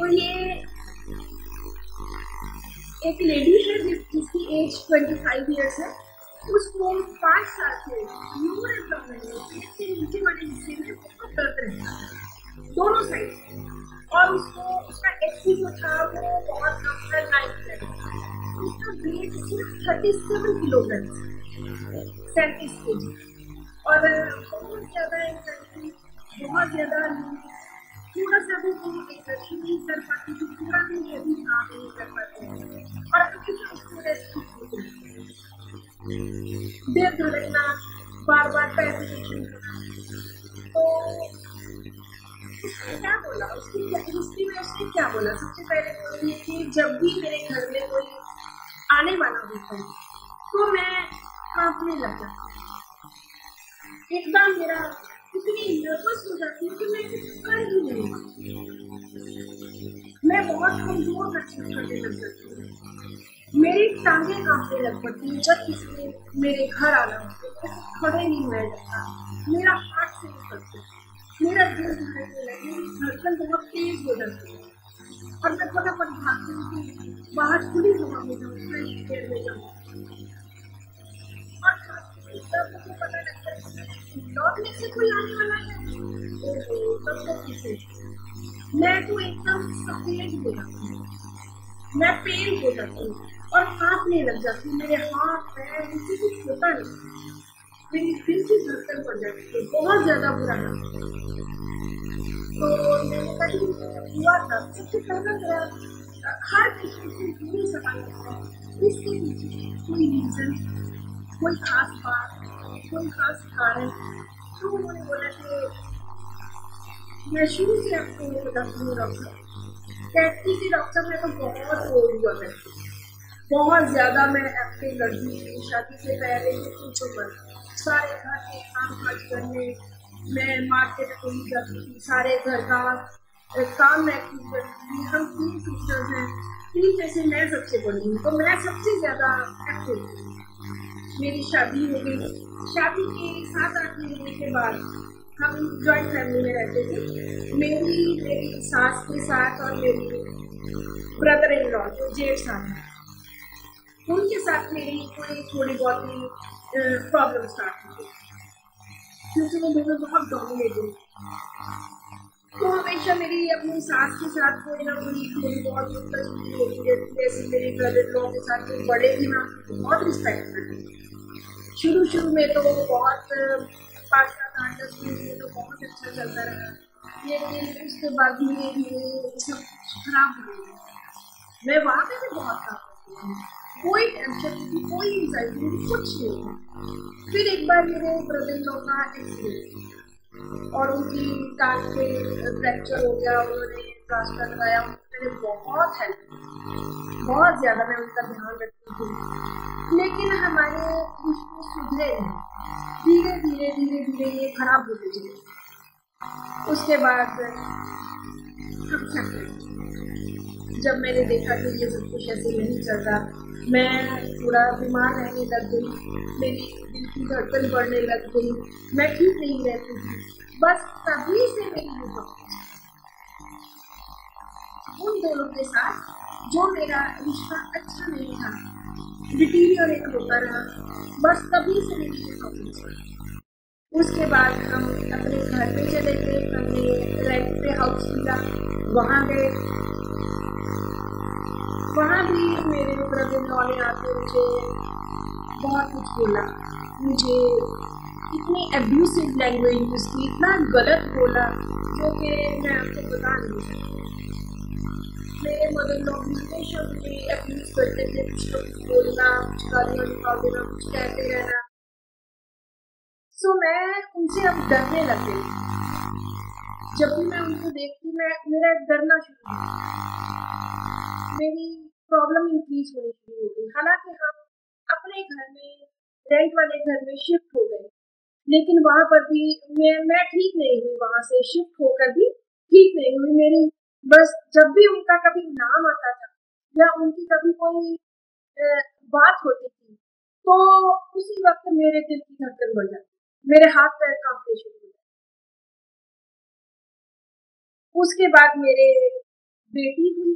तो ये एक लेडी है जिसकी एज 25 ईयर्स है। उसको 5 साल से न्यूमर एब्डोमेन से नीचे वाले हिस्से में बहुत दर्द रहता है दोनों साइड से, और उसको उसका एचपी जो था वो बहुत कम था, 9 उसका वेट सिर्फ 37 किलोग्राम 37 केजी, और बहुत ज्यादा एंजाइटी, बहुत ज्यादा थोड़ा सा भी वो एक्सरसाइज नहीं कर पाती थी, पूरा दिन हेवी काम नहीं कर पाती थी, और हमेशा उसको रेस्ट देर धड़कना, बार बार पैल्पिटेशन होना। तो उसने क्या बोला, उसकी हिस्ट्री में उसने क्या बोला, सबसे पहले बोली कि जब भी मेरे घर में कोई आने वाला होता है तो मैं कांपने लग जाती हूँ, एकदम मेरा इतनी नर्वस हो जाती हूँ कि मैं कुछ कर ही नहीं पाती, मैं बहुत कमजोर महसूस करने लग जाती हूँ, मेरी टांगें कांपने लग पड़ती हैं जब किसी ने मेरे घर आना होता है, खड़े नहीं हुआ जाता, मेरा हाथ से निकलता है, मेरा दिल धड़कने लगे, मेरी धड़कन बहुत तेज हो जाती है, और मैं फटाफट भागती हूँ कि बाहर खुली हवा में जाऊँ, फ्रेश एयर में जाऊँ, और तब मुझे पता लगता है कि लौटने से कोई आने वाला है, तब तो किसे मैं तो एकदम सफेद हो जाती हूँ, मैं पेल हो जाती हूँ और कांपने लग जाती हूँ, मेरे हाथ पैर मुझे कुछ होता नहीं, मेरी फिर से धड़कन बढ़ जाती है, बहुत ज्यादा बुरा लगता है। तो मैंने कहा कि हुआ था, सबसे पहला मेरा हर किसी से यही सवाल करता है, इसके पीछे कोई रीजन, कोई खास बात, कोई खास कारण। तो उन्होंने बोला कि मैं शुरू से आपको बताती हूँ डॉक्टर, कहती थी डॉक्टर मैं तो बहुत बोर हुआ करती, बहुत ज्यादा मैं एक्टिव लड़की थी, शादी से पहले ही पूछो मत, सारे घर के काम काज करने, मैं मार्केट चली जाती थी, सारे घर का काम मैं खूब करती थी, हम 3 सिस्टर्स हैं, 3 में से मैं सबसे बड़ी हूँ, तो मैं सबसे ज्यादा एक्टिव थी। मेरी शादी हो गई, शादी के 7-8 महीने के बाद हम जॉइंट फैमिली में रहते थे, मेरी सास के साथ और मेरी ब्रदर इन लॉ जो जेठ साथ है, उनके साथ मेरी कोई थोड़ी बहुत प्रॉब्लम स्टार्ट हुई, क्योंकि वो दोनों बहुत डोमिनेटिंग, तो हमेशा मेरी अपनी सास के साथ कोई ना कोई थोड़ी बहुत दिक्कत होती रहती है, जैसे मेरे ब्रदर इन लॉ के साथ जो बड़े भी ना बहुत रिस्पेक्ट करती, शुरू में तो बहुत 5-7-8-10 महीने तो बहुत अच्छा चलता रहा, लेकिन उसके बाद धीरे धीरे सब खराब हो गया, मैं वहां पे भी बहुत काम करती हूँ, कोई टेंशन नहीं, कोई एंजाइटी नहीं, कुछ नहीं। फिर एक बार मेरे ब्रदर इन लॉ का एक्सीडेंट और उनकी टांग पे फ्रैक्चर हो गया, उन्होंने प्लास्टर लगाया, मैंने बहुत हेल्प की, बहुत ज्यादा मैं उनका ध्यान रखती थी, लेकिन हमारे रिश्ते सुधरे नहीं, धीरे धीरे धीरे धीरे ये खराब होते चले। उसके बाद जब मैंने देखा कि ये सब कुछ ऐसे नहीं चल रहा, मैं थोड़ा बीमार रहने लग गई, मेरी दिल की धड़कन बढ़ने लग गई, मैं ठीक नहीं रहती थी, बस तभी से मेरी उन दोनों के साथ जो मेरा रिश्ता अच्छा नहीं था, डिटीरियरेट होता रहा, बस तभी से मेरी प्रॉब्लम। उसके बाद हम अपने घर पे चले गए, हमने रेंट पे हाउस लिया, वहाँ गए, वहाँ भी मेरे ब्रदर इन लॉ ने आके मुझे बहुत कुछ बोला, मुझे इतनी एब्यूसिव लैंग्वेज यूज की, इतना गलत बोला जो कि मैं आपको बता नहीं सकती। मेरे मदर इन लॉ भी हमेशा मुझे एब्यूज करते थे, कुछ तो कुछ बोलना, कुछ गालियाँ निकाल देना, कुछ कहते रहना। सो मैं उनसे अब डरने लग गई, जब भी मैं उनको देखती मेरा डरना शुरू हो गया, मेरी प्रॉब्लम इंक्रीज होनी शुरू हो गई। हालांकि हम अपने घर में, रेंट वाले घर में शिफ्ट हो गए, लेकिन वहां पर भी मैं ठीक नहीं हुई, वहां से शिफ्ट होकर भी ठीक नहीं हुई मेरी, बस जब भी उनका कभी नाम आता था या उनकी कभी कोई बात होती थी, तो उसी वक्त मेरे दिल की धड़कन बढ़ जाती, मेरे हाथ पैर कांपने शुरू हो जाते। उसके बाद मेरे बेटी हुई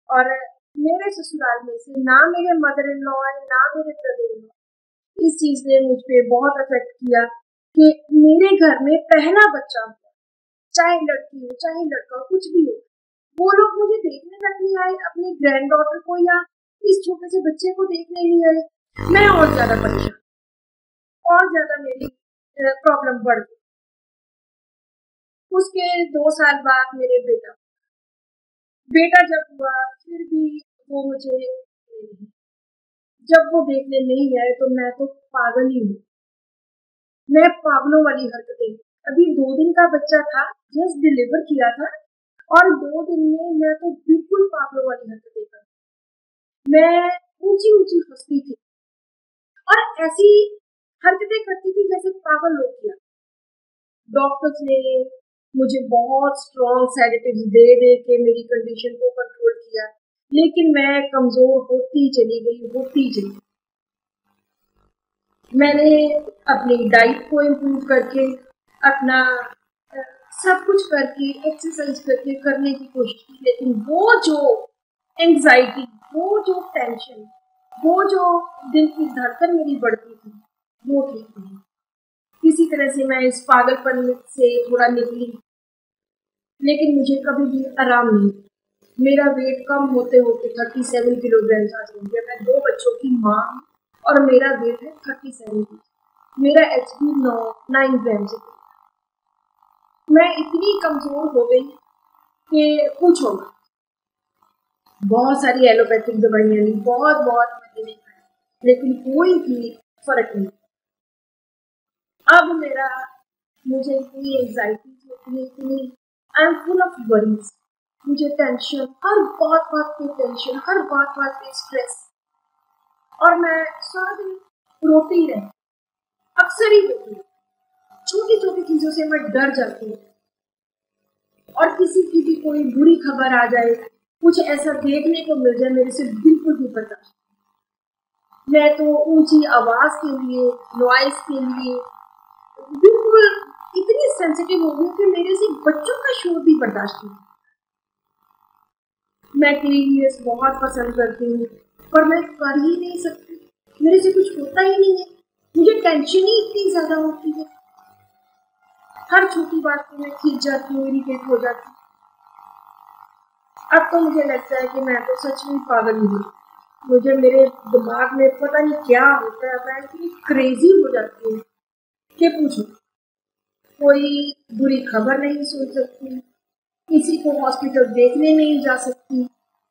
और मेरे ससुराल में से ना मेरे मदर इन लॉ है ना मेरे ब्रदर इन लॉ। इस चीज ने मुझ पे बहुत अफेक्ट किया कि मेरे घर में पहला बच्चा हुआ, चाहे लड़की हो चाहे लड़का हो कुछ भी हो, वो लोग मुझे देखने तक नहीं आए, अपनी ग्रैंड डॉटर को या इस छोटे से बच्चे को देखने नहीं आए। मैं और ज्यादा परेशान, और ज्यादा मेरी प्रॉब्लम बढ़ गई। उसके 2 साल बाद मेरे बेटा जब हुआ फिर भी वो मुझे नहीं, जब वो देखने नहीं आए तो मैं तो पागल ही हूँ। मैं पागलों वाली हरकतें, अभी 2 दिन का बच्चा था, जस्ट डिलीवर किया था और 2 दिन में मैं तो बिल्कुल पागलों वाली हरकतें कर, मैं ऊंची ऊंची हंसती थी और ऐसी हरकतें करती थी जैसे पागल लोग किया। डॉक्टर्स ने मुझे बहुत स्ट्रॉन्ग सेडेटिव्स दे दे के मेरी कंडीशन को कंट्रोल किया, लेकिन मैं कमजोर होती चली गई। मैंने अपनी डाइट को इम्प्रूव करके, अपना सब कुछ करके, एक्सरसाइज करके करने की कोशिश की, लेकिन वो जो एंजाइटी, वो जो टेंशन, वो जो दिल की धड़कन मेरी बढ़ती थी, वो ठीक नहीं। किसी तरह से मैं इस पागलपन से थोड़ा निकली, लेकिन मुझे कभी भी आराम नहीं। मेरा वेट कम होते होते 37 किलोग्राम आ गया। मैं 2 बच्चों की माँ और मेरा वेट है 37। मेरा HB 9 ग्राम से, मैं इतनी कमजोर हो गई कि पूछो मत। बहुत सारी एलोपैथिक दवाइयां ली, बहुत महीने खाए, लेकिन कोई भी फर्क नहीं। अब मुझे इतनी एंजाइटी होती है, इतनी I am full of worries, मुझे टेंशन, हर बात पे टेंशन, हर बात पे स्ट्रेस, और मैं सारा दिन रोती रहती, अक्सर ही रोती। छोटी छोटी चीजों से मैं डर जाती हूँ, और किसी की भी कोई बुरी खबर आ जाए, कुछ ऐसा देखने को मिल जाए, मेरे से बिल्कुल भी बर्दाश्त। मैं तो ऊंची आवाज के लिए, नॉइस के लिए बिल्कुल इतनी सेंसिटिव हो गई कि मेरे से बच्चों का शोर भी बर्दाश्त नहीं। मैं टीवीएस बहुत पसंद करती हूँ, पर मैं कर ही नहीं सकती, मेरे से कुछ होता ही नहीं है, मुझे टेंशन ही इतनी ज्यादा होती है। हर छोटी बात पे मैं खींच जाती हूँ, इरिटेट हो जाती हूँ। अब तो मुझे लगता है कि मैं तो सच में पागल ही हूँ। मुझे मेरे दिमाग में पता नहीं क्या होता है, मैं इतनी क्रेजी हो जाती हूँ कि पूछो। कोई बुरी खबर नहीं सुन सकती, किसी को हॉस्पिटल देखने नहीं जा सकती,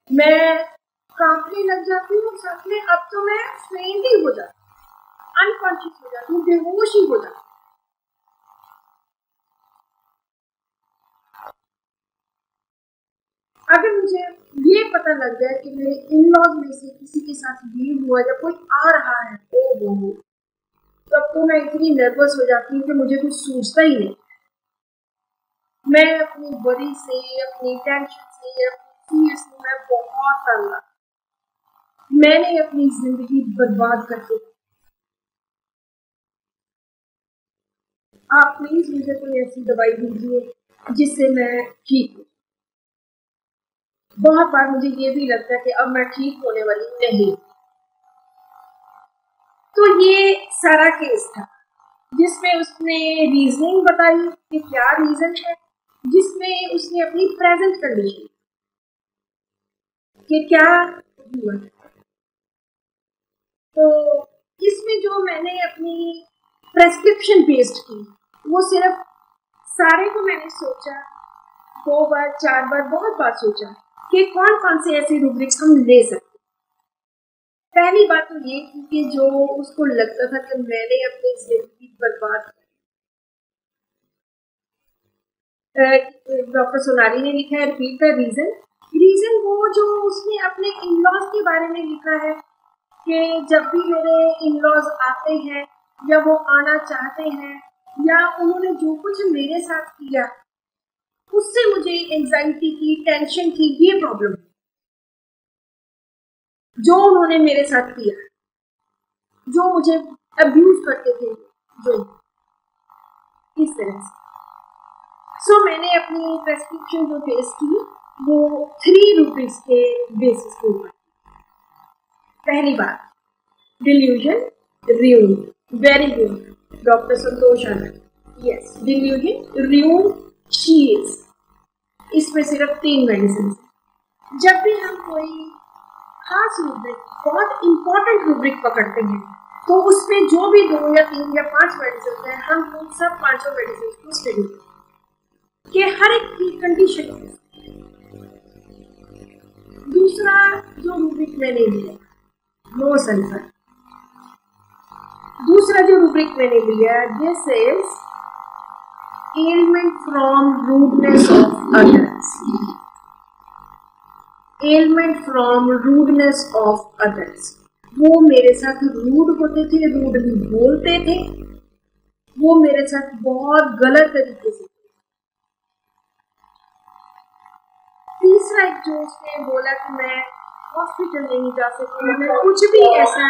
मैं कांपने लग जाती हूँ, साथ में अब तो मैं फेंट ही हो जाती हूँ, अनकॉन्शियस हो जाती हूँ, बेहोश ही हो जाती हूँ। अगर मुझे ये पता लग जाए कि मेरे इन-लॉज में से किसी के साथ डील हुआ या कोई आ रहा है, ओ तब तो मैं इतनी नर्वस हो जाती हूँ कि मुझे कुछ सूझता ही नहीं। मैं अपनी वरी से, अपनी टेंशन से, अपनी फियर से मैं बहुत तंग। मैंने अपनी जिंदगी बर्बाद कर दी। आप प्लीज मुझे कोई ऐसी दवाई दीजिए जिससे मैं ठीक हूँ। बहुत बार मुझे ये भी लगता है कि अब मैं ठीक होने वाली नहीं। तो ये सारा केस था जिसमें उसने रीजनिंग बताई कि क्या रीजन है, जिसमें उसने अपनी प्रेजेंट कंडीशन कि क्या हुआ। तो इसमें जो मैंने अपनी प्रेस्क्रिप्शन पेस्ट की, वो सिर्फ सारे को मैंने सोचा 2 बार 4 बार, बहुत बार सोचा कि कौन कौन से ऐसे रूब्रिक्स हम ले सकते। पहली बात तो ये थी कि जो उसको लगता था कि मैंने अपनी जिंदगी बर्बाद कर। डॉक्टर सोनाली ने लिखा है रिपीट द रीजन वो जो उसने अपने इन-लॉज के बारे में लिखा है कि जब भी मेरे इन-लॉज आते हैं या वो आना चाहते हैं या उन्होंने जो कुछ मेरे साथ किया उससे मुझे एंजाइटी की, टेंशन की ये प्रॉब्लम, जो उन्होंने मेरे साथ किया, जो मुझे अब्यूज करते थे, जो इस तरह से। सो मैंने अपनी प्रेस्क्रिप्शन जो पेश की वो 3 रूब्रिक्स के बेसिस के ऊपर। पहली बात, delusion ruin, very good doctor Santosh Anand, yes delusion ruin she's, इसमें सिर्फ 3 मेडिसिन है। जब भी हम कोई खास रूब्रिक, बहुत इंपॉर्टेंट रूब्रिक पकड़ते हैं, तो उसमें जो भी 2 या 3 या 5 मेडिसिन है, हम उन सब 5 मेडिसिन को स्टडी के हर एक की कंडीशन। दूसरा जो रूब्रिक मैंने लिया, नो सल्फर। दूसरा जो रूब्रिक मैंने लिया, this is element from rudeness of others, element from rudeness of others. वो मेरे साथ रूड होते थे, रूडली बोलते थे, वो मेरे साथ बहुत गलत तरीके से। तीसरा एक जो उसने बोला कि मैं हॉस्पिटल नहीं जा सकती, मैं कुछ भी ऐसा।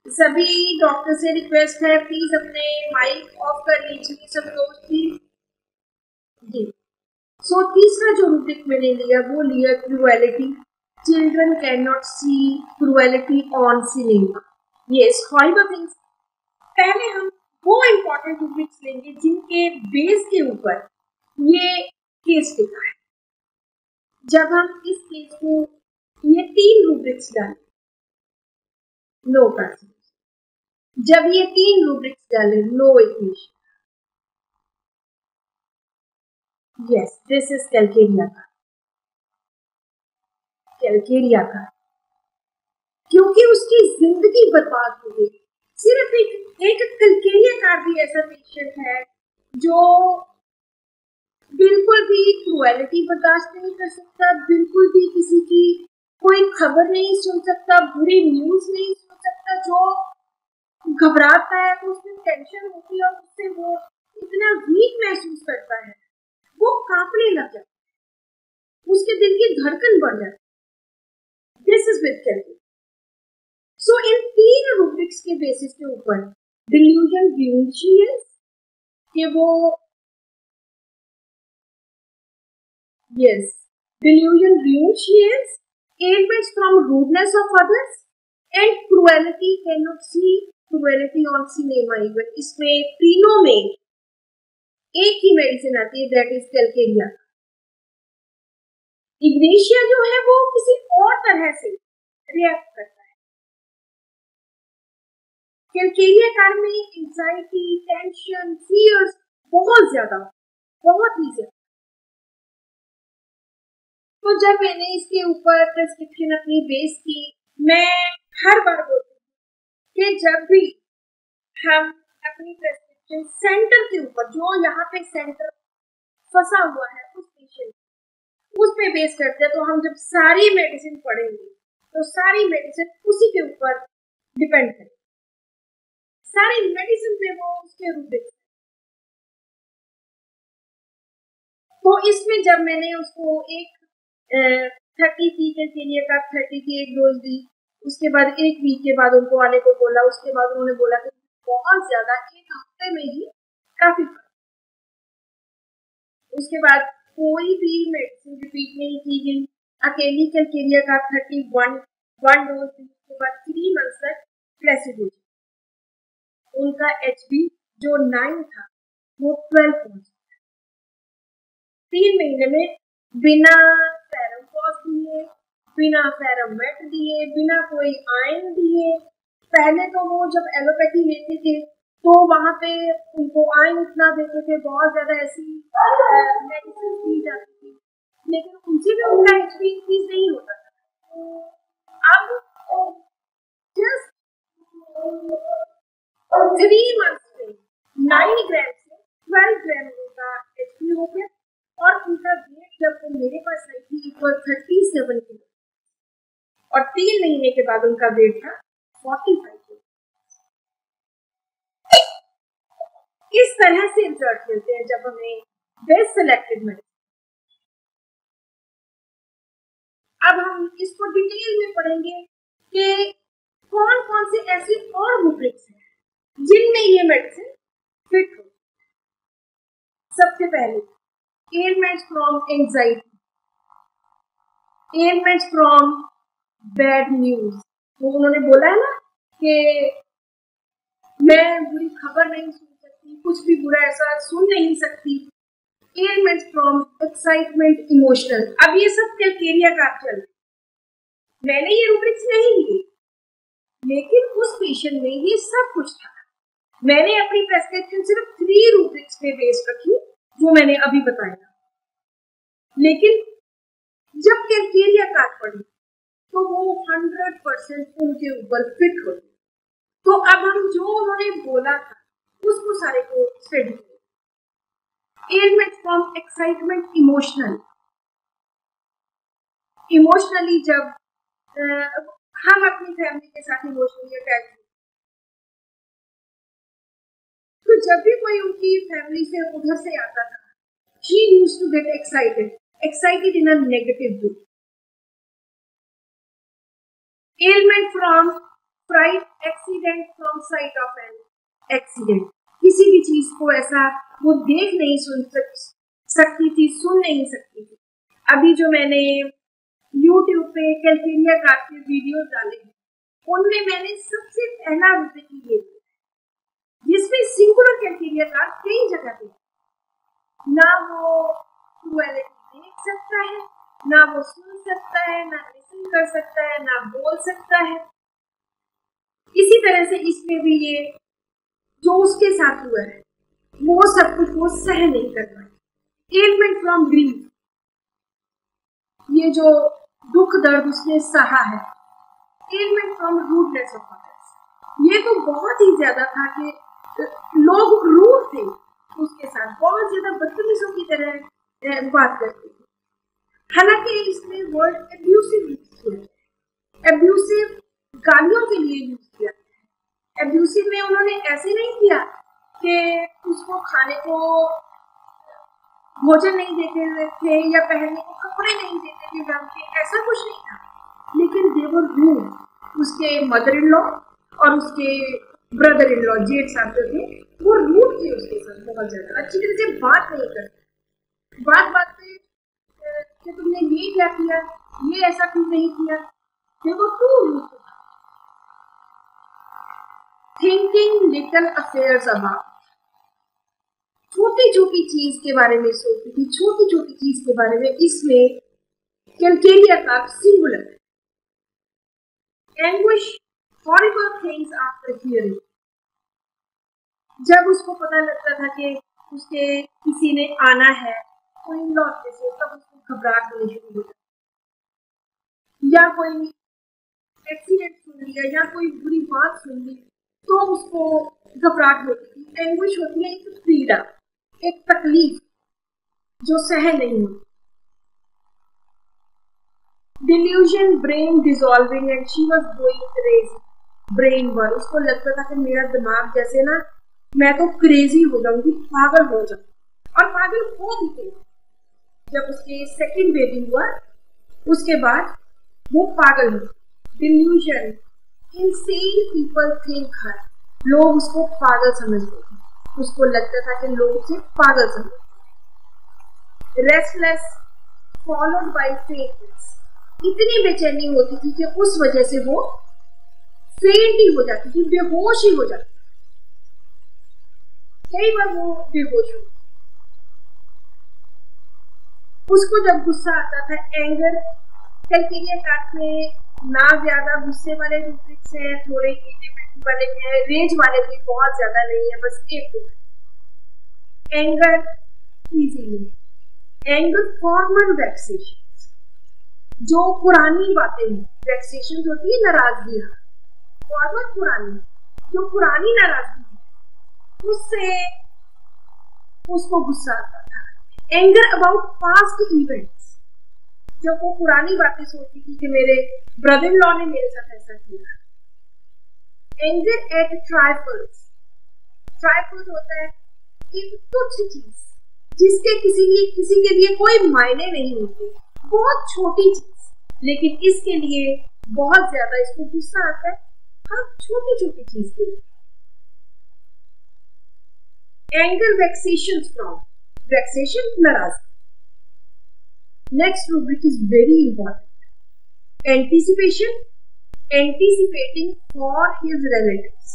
सभी डॉक्टर से रिक्वेस्ट है, प्लीज अपने माइक ऑफ कर लीजिए सब लोग जी। सो तीसरा जो रूब्रिक मैंने लिया, वो लिया cruelty. Children can not see cruelty on cinema, yes horrible things. पहले हम वो इंपॉर्टेंट रूब्रिक्स लेंगे जिनके बेस के ऊपर ये केस टिका है। जब हम इस केस को, ये 3 रूब्रिक्स डालें, नो पर्सन। जब ये 3 रूब्रिक्स डालें, no equation, yes this is calcarea का, कैलकेरिया का, क्योंकि उसकी जिंदगी बर्बाद हो गई। सिर्फ एक कैलकेरिया का भी ऐसा पेशेंट है जो बिल्कुल भी क्रूएलिटी बर्दाश्त नहीं कर सकता, बिल्कुल भी किसी की कोई खबर नहीं सुन सकता, बुरी न्यूज नहीं सुन सकता, जो घबराता है तो उसमें टेंशन होती है और उससे वो इतना वीक महसूस करता है, वो कांपने लग जाता है, उसके दिल की धड़कन बढ़ जाती है। This is with Calcarea. So in 3 rubrics के बेसिस के ऊपर डिल्यूजन ग्यूचियस कि वो, yes, delusion Riuchians, ailments from rudeness of others, and cruelty cannot see cruelty on cinema even। इसमें तीनों में एक ही मेडिसिन आती है, दैट इज कैलकेरिया। इग्नेशिया जो है वो किसी और तरह से रिएक्ट करता है। कैलकेरिया कार में एंजाइटी, टेंशन, फियर्स बहुत ज्यादा, बहुत ही ज्यादा। तो जब मैंने इसके ऊपर प्रिस्क्रिप्शन अपनी बेस की, मैं हर बार बोलती हूँ कि जब भी हम अपनी प्रिस्क्रिप्शन सेंटर के ऊपर, जो यहाँ पे सेंटर फंसा हुआ है उस पेशेंट, उस पे बेस करते हैं, तो हम जब सारी मेडिसिन पढ़ेंगे तो सारी मेडिसिन उसी के ऊपर डिपेंड करें, सारी मेडिसिन पे वो उसके रूब्रिक्स। तो इसमें जब मैंने उसको एक 30 थी कैलकेरिया का, 30 की एक डोज दी, उसके बाद 1 वीक के बाद उनको आने को बोला, उसके बाद उन्होंने बोला कि बहुत ज्यादा, 1 हफ्ते में ही काफी फर्क। उसके बाद कोई भी मेडिसिन रिपीट नहीं की गई, अकेली कैलकेरिया का 31 डोज दी, उसके बाद 3 मंथ्स तक प्लेसिबो। उनका HB जो 9 था वो 12 पहुंच गया 3 महीने में, बिना फेरमफॉस दिए, बिना फेरमेट दिए, बिना कोई आयन दिए। पहले तो वो जब एलोपैथी लेते थे तो वहां पे उनको आयन इतना देते थे, बहुत ज्यादा ऐसी मेडिसिन दी जाती थी, लेकिन उनसे भी उनका एचपी इंक्रीज नहीं होता था। अब जस्ट 3 मंथ्स में 9 ग्राम से 12 ग्राम उनका एचपी हो गया, और उनका वेट जब वो मेरे पास आई थी इट वाज 37 किलो, और 3 महीने के बाद उनका वेट था 45 किलो। इस तरह से रिजल्ट मिलते हैं जब हमें बेस्ट सिलेक्टेड मेडिसिन। अब हम इसको डिटेल में पढ़ेंगे कि कौन कौन से ऐसे और रूब्रिक्स हैं जिनमें ये मेडिसिन फिट हो। सबसे पहले ailments from anxiety, ailments from bad news। वो उन्होंने बोला है ना कि मैं बुरी खबर नहीं सुन सकती, कुछ भी बुरा ऐसा सुन नहीं सकती। ailments from excitement, emotional। अब ये सब कैलकेरिया का चल, मैंने ये रूब्रिक्स नहीं लिए, लेकिन उस पेशेंट में ये सब कुछ था। मैंने अपनी प्रेस्क्रिप्शन सिर्फ 3 रूब्रिक्स पे बेस रखी जो मैंने अभी बताया, लेकिन जब कैलकेरिया कार्ड पढ़ी तो वो 100% उनके ऊपर फिट होती। तो अब हम जो उन्होंने बोला था उसको सारे को स्टडी करें। Element from excitement, emotional. Emotionally जब हम अपनी फैमिली के साथ इमोशनली अटैच, तो जब भी कोई उनकी फैमिली से उधर से आता था, she used to get excited in a negative way। ailment from fright, accident from sight of an accident। किसी भी चीज को ऐसा वो देख नहीं सुन सकती थी, सुन नहीं सकती थी। अभी जो मैंने YouTube पे कैलकेरिया कार्ड के वीडियो डाले हैं, उनमें मैंने सबसे पहला रूब्रिक ये जिसमें सिंगुलर कैलकेरिया कार्ड कई जगह पे, ना वो क्रुएलिटी देख सकता है, ना वो सुन सकता है, ना लिसन कर सकता है, ना बोल सकता है। इसी तरह से इसमें भी ये जो उसके साथ हुआ है वो सब कुछ वो सह नहीं कर पाए। एलिमेंट फ्रॉम ग्रीफ, ये जो दुख दर्द उसने सहा है। Element from rudeness of others, ये तो बहुत ही ज्यादा था कि लोग रूड थे उसके साथ, बहुत ज्यादा बदतमीजों की तरह बात करते थे। हालांकि इसमें वर्ड एब्यूसिव यूज किया, एब्यूसिव गालियों के लिए यूज किया। एब्यूसिव में उन्होंने ऐसे नहीं किया कि उसको खाने को भोजन नहीं देते थे या पहनने को कपड़े नहीं देते थे ढंग के, ऐसा कुछ नहीं था। लेकिन देवर रूड, उसके मदर इन लॉ और उसके ब्रदर इन लॉ जेठ साहब जो थे वो रूड थे उसके साथ, बहुत ज्यादा अच्छी तरह से बात नहीं करते। बात बात पे कि तुमने ये क्या किया, ये ऐसा क्यों नहीं किया, देखो too rude. Thinking little affairs about, छोटी छोटी चीज के बारे में सोचती थी, छोटी छोटी चीज के बारे में। इसमें कैलकेरिया का singular. Anguish, horrible things after hearing, जब उसको पता लगता था कि उसके किसी ने आना है कोई लौटने से, तब उसको घबराहट होनी शुरू हो जाती, या कोई एक्सीडेंट सुन लिया या कोई बुरी बात सुन ली तो उसको घबराहट होती थी। एंग्विश होती है एक पीड़ा, एक तकलीफ जो सह नहीं होती। Delusion, brain dissolving and she was going crazy, brain burn, उसको लगता था कि मेरा दिमाग जैसे ना मैं तो क्रेजी हो जाऊंगी, पागल हो जाऊंगी, और पागल हो भी गई। जब उसके सेकंड बेबी हुआ उसके बाद वो पागल हुई। डिल्यूजन, इनसेन पीपल थिंक हर, लोग उसको पागल समझते थे, उसको लगता था कि लोग उसे पागल समझते। रेस्टलेस फॉलोड बाय फेंटनेस, इतनी बेचैनी होती थी कि उस वजह से वो फेंट ही हो जाती थी, बेहोश ही हो जाती थी। कई बार वो बेहोश हुई। उसको जब गुस्सा आता था, एंगर, कैलकेरिया कार्ड में ना ज्यादा गुस्से वाले रूब्रिक्स हैं, थोड़े इरिटेबिलिटी वाले हैं, रेज वाले भी बहुत ज्यादा नहीं है, बस एक rubric. Anger easily, anger formal vexation, जो पुरानी बातें हैं, वेक्सेशन होती है नाराजगी, फॉर्मल पुरानी, जो पुरानी नाराजगी है उससे उसको गुस्सा आता था। एंगर अबाउट पास्ट इवेंट्स, जब वो पुरानी बातें सोचती थी कि मेरे ब्रदर इन लॉ ने मेरे साथ ऐसा किया। एंगर एट ट्राइफल्स, ट्राइफल्स होता है एक तुच्छ चीज जिसके किसी के लिए कोई मायने नहीं होते, बहुत छोटी चीज, लेकिन इसके लिए बहुत ज्यादा इसको गुस्सा आता है हर छोटी छोटी चीज के लिए। एंगर वेक्सेशन फ्रॉम, वेक्सेशन नाराजगी, Next rubric is very important. Anticipation, anticipating for his relatives.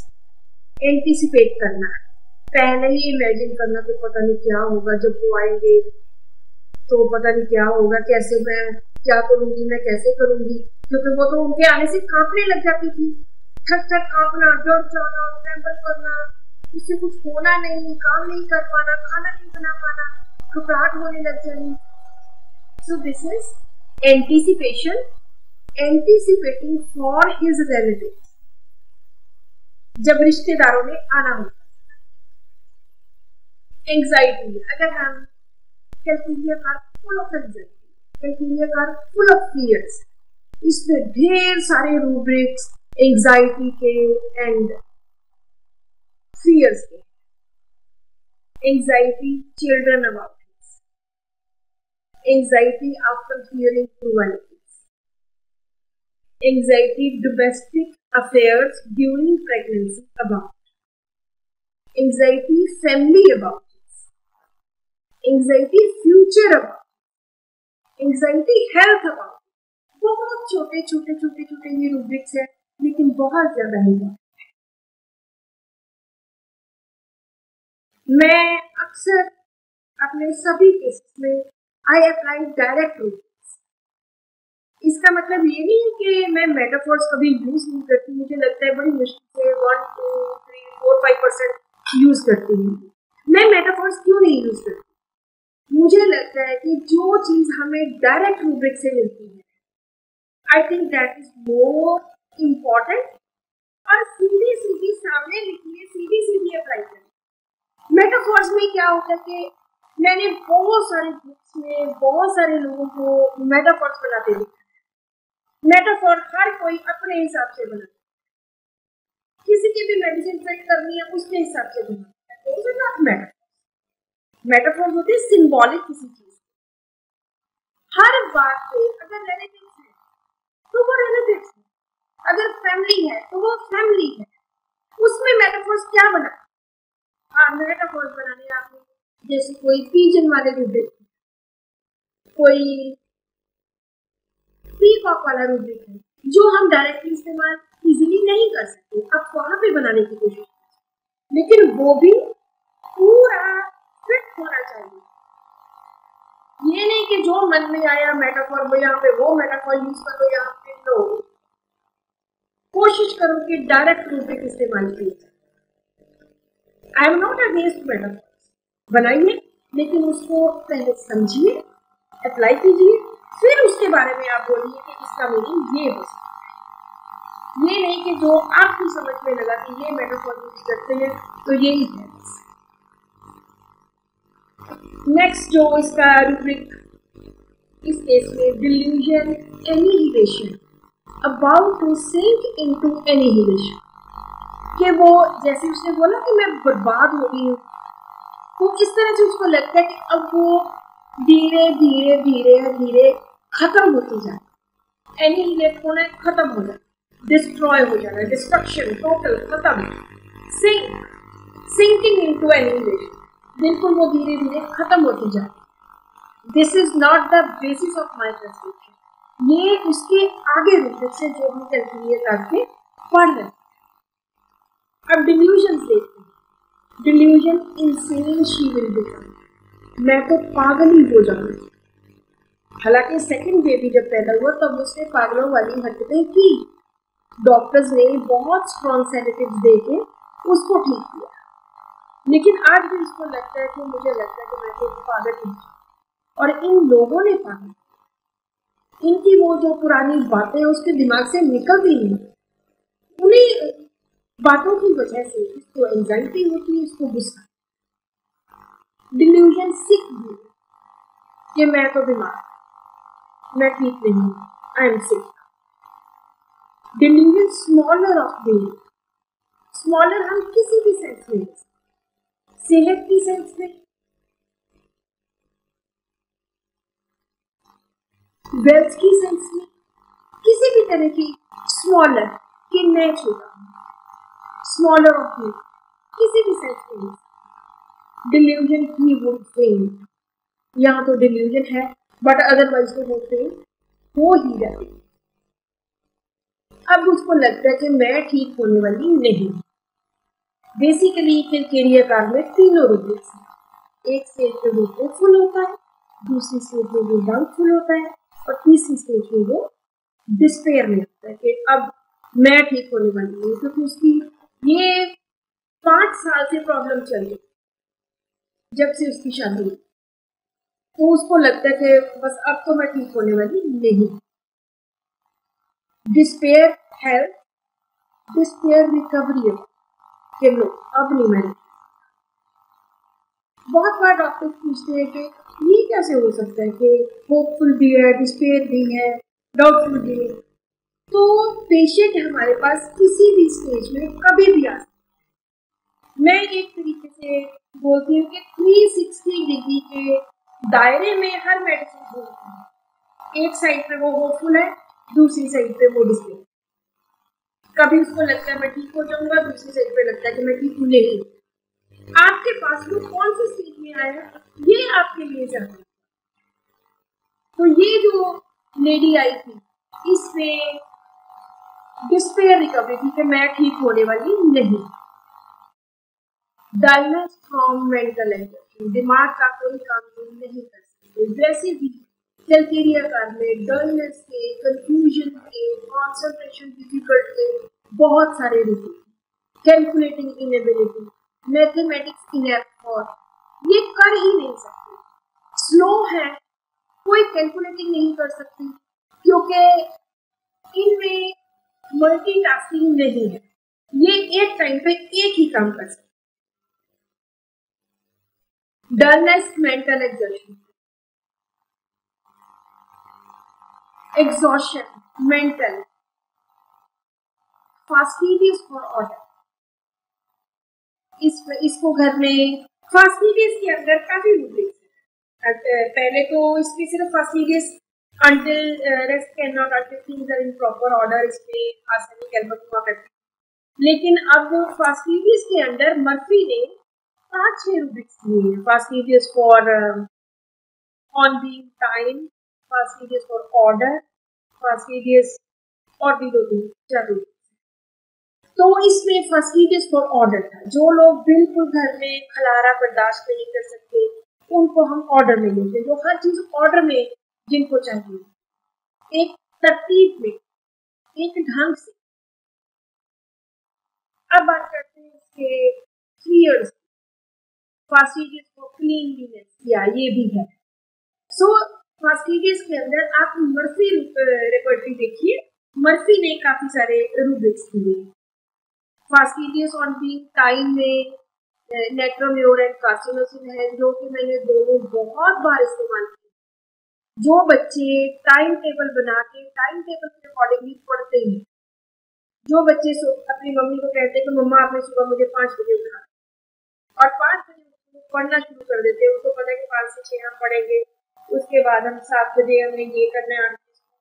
Anticipate करना, पहले ही इमेजिन करना कि पता नहीं क्या होगा जब वो आएंगे, तो पता नहीं क्या होगा, कैसे मैं क्या करूंगी, मैं कैसे करूंगी, क्योंकि वो तो उनके आने से कांपने लग जाती थी, थक थक कांपना, डर जाना, ट्रेम्बल करना, उससे कुछ होना नहीं, काम नहीं कर पाना, खाना नहीं बना पाना, घबराहट होने लग जानी. So this is anticipation, anticipating for his relatives. जब रिश्तेदारों ने आना हो. Anxiety, अगर हम calculator are full of anxiety, calculator are full of fears. इसमें ढेर सारे rubrics anxiety के and fears के. Anxiety, children about this. Anxiety after hearing cruelties. Anxiety, domestic affairs during pregnancy about. Anxiety, family about this. Anxiety, future about. Anxiety, health about. बहुत छोटे छोटे छोटे छोटे ये रूब्रिक्स है, लेकिन बहुत ज्यादा है. मैं अक्सर अपने सभी केसेस में आई अप्लाई डायरेक्ट रूब्रिक्स. इसका मतलब ये नहीं है कि मैं मेटाफोर्स कभी यूज नहीं करती. मुझे लगता है बड़ी मुश्किल से 1, 2, 3, 4, 5% यूज करती हूँ. मैं मेटाफोर्स क्यों नहीं यूज करती? मुझे लगता है कि जो चीज हमें डायरेक्ट रूब्रिक से मिलती है, I think that is more important. और सीधी सीधी सामने लिखिए, सीधी सीधी अप्लाई करें. मेटाफोर्स में क्या होता है कि मैंने बहुत सारे बुक्स में बहुत सारे लोगों को मेटाफोर्स बनाते देखा. मेटाफोर हर कोई अपने हिसाब से बनाता है. किसी की भी मेडिसिन सेट करनी है उसके हिसाब से बनाता है. मेटाफोर होते हैं सिंबॉलिक किसी चीज. हर बात पे अगर रिलेटिव्स है तो वो रिलेटिव्स है, अगर फैमिली है तो वो फैमिली है. उसमें मेटाफोर्स क्या बना? हाँ, मेटाफोर्स बनाने आपने जैसे कोई पीजन वाले रूब्रिक, कोई पीकॉक वाला रूब्रिक है जो हम डायरेक्टली इस्तेमाल इजीली नहीं कर सकते. आप वहां पे बनाने की कोशिश करें, लेकिन वो भी पूरा फिट होना चाहिए. ये नहीं कि जो मन में आया मेटाफोर वो यहाँ पे वो मेटाफोर यूज कर लो, यहाँ पे लो. कोशिश करो कि डायरेक्ट रूब्रिक इस्तेमाल किए. I am not against metaphors, बनाइए, लेकिन उसको पहले समझिए, अप्लाई कीजिए, फिर उसके बारे में आप बोलिए कि इसका मीनिंग ये हो सकता है. ये नहीं कि जो आपको समझ में लगा कि ये मेटाफोर यूज करते हैं तो यही है. नेक्स्ट जो इसका रूब्रिक इस केस में delusion annihilation, about to sink into annihilation, कि वो जैसे उसने बोला कि मैं बर्बाद हो गई हूँ, तो इस तरह से उसको लगता है कि अब वो धीरे धीरे धीरे धीरे खत्म होती जाए. एनिहिलेट होना, खत्म हो जाए, डिस्ट्रॉय हो जाना, डिस्ट्रक्शन, टोटल खत्म. सिंकिंग इनटू एनिहिलेशन, बिल्कुल वो धीरे धीरे खत्म होती जाए. This is not the basis of my translation. ये उसके आगे रूब्रिक से जो हम कैलकुलेट करके पढ़ रहे हैं. अब डिल्यूजन देखते हैं. Delusion insane she will become, मैं तो पागल ही हो जाऊंगी. हालांकि सेकंड बेबी जब पैदा हुआ तब उसने पागलों वाली हरकतें की. डॉक्टर्स ने बहुत स्ट्रॉन्ग सेडेटिव्स देके उसको ठीक किया, लेकिन आज भी उसको लगता है कि मुझे लगता है कि मैं तो पागल हूँ. और इन लोगों ने पागल, इनकी वो जो पुरानी बातें उसके दिमाग से निकलती नहीं. उन्हीं बातों की वजह से इसको एंजाइटी होती है, इसको गुस्सा. डिल्यूजन सिक भी कि मैं तो बीमार, मैं ठीक नहीं हूँ, I am sick. Delusion smaller of being, smaller हम किसी भी सेंस में, सेहत की सेंस में, वेल्थ की सेंस में, किसी भी तरह की स्मॉलर कि मैं छोटा हूँ, स्मॉलर ऑफ मी, किसी भी सेंस में. Delusion he would fail. यहाँ तो डिल्यूजन है बट अदरवाइज तो वो फेल हो ही जाती। अब उसको लगता है कि मैं ठीक होने वाली नहीं। बेसिकली कैरियर कार्ड में तीनों रुब्रिक्स हैं। एक स्टेज पे वो होपफुल होता है, दूसरी स्टेज में वो डाउटफुल होता है, और तीसरी स्टेज में वो डिस्पेयर में होता है कि अब मैं ठीक होने वाली हूँ। क्योंकि उसकी ये 5 साल से प्रॉब्लम चल रही जब से उसकी शादी हुई, तो उसको लगता है कि बस अब तो मैं ठीक होने वाली नहीं। डिस्पेयर हेल्थ, डिस्पेयर रिकवरी के लो अब नहीं मैं। बहुत बार डॉक्टर पूछते हैं कि ये कैसे हो सकता है कि होपफुल भी है, डिस्पेयर भी है, डाउटफुल भी है। तो पेशेंट हमारे पास किसी भी स्टेज में कभी भी आ सकता है। मैं एक तरीके से बोलती हूँ कि 360 डिग्री के दायरे में हर मेडिसिन होती है। एक साइड पे वो होपफुल है, दूसरी साइड पे वो डिस्पेयर। कभी उसको लगता है मैं ठीक हो जाऊंगा, दूसरी साइड पे लगता है कि मैं ठीक हूँ नहीं। आपके पास वो कौन सी स्टेज में आया है ये आपके लिए जाना। तो ये जो लेडी आई थी इसमें डिस्पेयर रिकवरी थी कि मैं ठीक होने वाली नहीं। डलनेस फ्रॉम मेंटल एग्जॉस्शन, दिमाग का कोई काम नहीं कर सकते। वैसे भी कैलकेरिया कार्ड में डलनेस के, कंफ्यूजन के, कॉन्सेंट्रेशन डिफिकल्ट के बहुत सारे रूप। कैलकुलेटिंग इनएबिलिटी, मैथमेटिक्स इनएप्ट, और ये कर ही नहीं सकते। स्लो है, कोई कैलकुलेटिंग नहीं कर सकती क्योंकि इनमें मल्टीटास्किंग नहीं है। ये एक टाइम पे एक ही काम कर सकते। Dullness, mental exhaustion, exhaustion, mental, fastidious for order. इसको घर में फास्टिडियस के अंदर काफी रूब्रिक्स है। पहले तो इसमें सिर्फ fastidious until rest cannot, until things are in proper order, इसमें आर्सेनिक एल्बम हुआ करती। लेकिन अब फास्टिडियस के अंदर मर्फी ने 5-6 रूब्रिक्स दिए हैं। Fastidious for on being time, fastidious for order, fastidious और भी 2-3-4 रूब्रिक्स। तो इसमें फास्टिडियस फॉर ऑर्डर था। जो लोग बिल्कुल घर में खलारा बर्दाश्त नहीं कर सकते उनको हम ऑर्डर में लेते हैं। जो हर चीज ऑर्डर में जिनको चाहिए, एक तरतीब में, एक ढंग से। अब बात करते हैं इसके फियर्स। फास्टिडियस फॉर क्लीनलीनेस, या ये भी है। सो फास्टिडियस के अंदर आप मर्फी रेपर्टरी देखिए। मर्फी ने काफी सारे रूब्रिक्स दिए। फास्टिडियस ऑन बीइंग टाइम में नेट्रोम्योर एंड कार्सिनोसिन है, जो कि मैंने दोनों बहुत बार इस्तेमाल किया। जो बच्चे टाइम टेबल बना के टाइम टेबल के अकॉर्डिंगली पढ़ते हैं, जो बच्चे अपनी मम्मी को कहते हैं कि मम्मा आपने सुबह मुझे 5 बजे उठा, और 5 बजे पढ़ना शुरू कर देते हैं। उनको पता है कि 5 से 6 हम पढ़ेंगे, उसके बाद हम 7 बजे हमने ये करना है,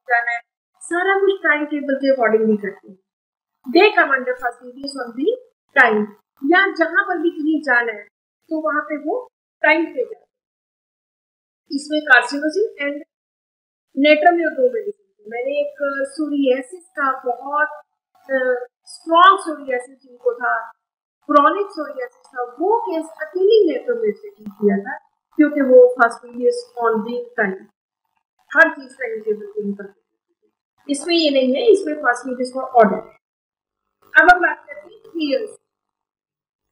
जाना है, सारा कुछ टाइम टेबल के अकॉर्डिंगली करते हैं। They come under fastidious on the time, या जहां पर भी कहीं जाना है तो वहां पे वो टाइम पे जाते हैं। इसमें कार्सिनोसिन एंड नेट्रोम्योर 2 मेडिसिन। मैंने एक सोरियासिस का बहुत स्ट्रॉन्ग सोरियासिस जिनको था, क्रॉनिक सोरियासिस था, वो केस अकेले नेट्रोम्योर से ठीक किया था क्योंकि वो फास्टिडियस ऑन दी टाइम, हर चीज टाइम टेबल के ऊपर। इसमें ये नहीं है, इसमें फास्टिडियस फॉर ऑर्डर है। अब हम बात करते हैं फियर्स।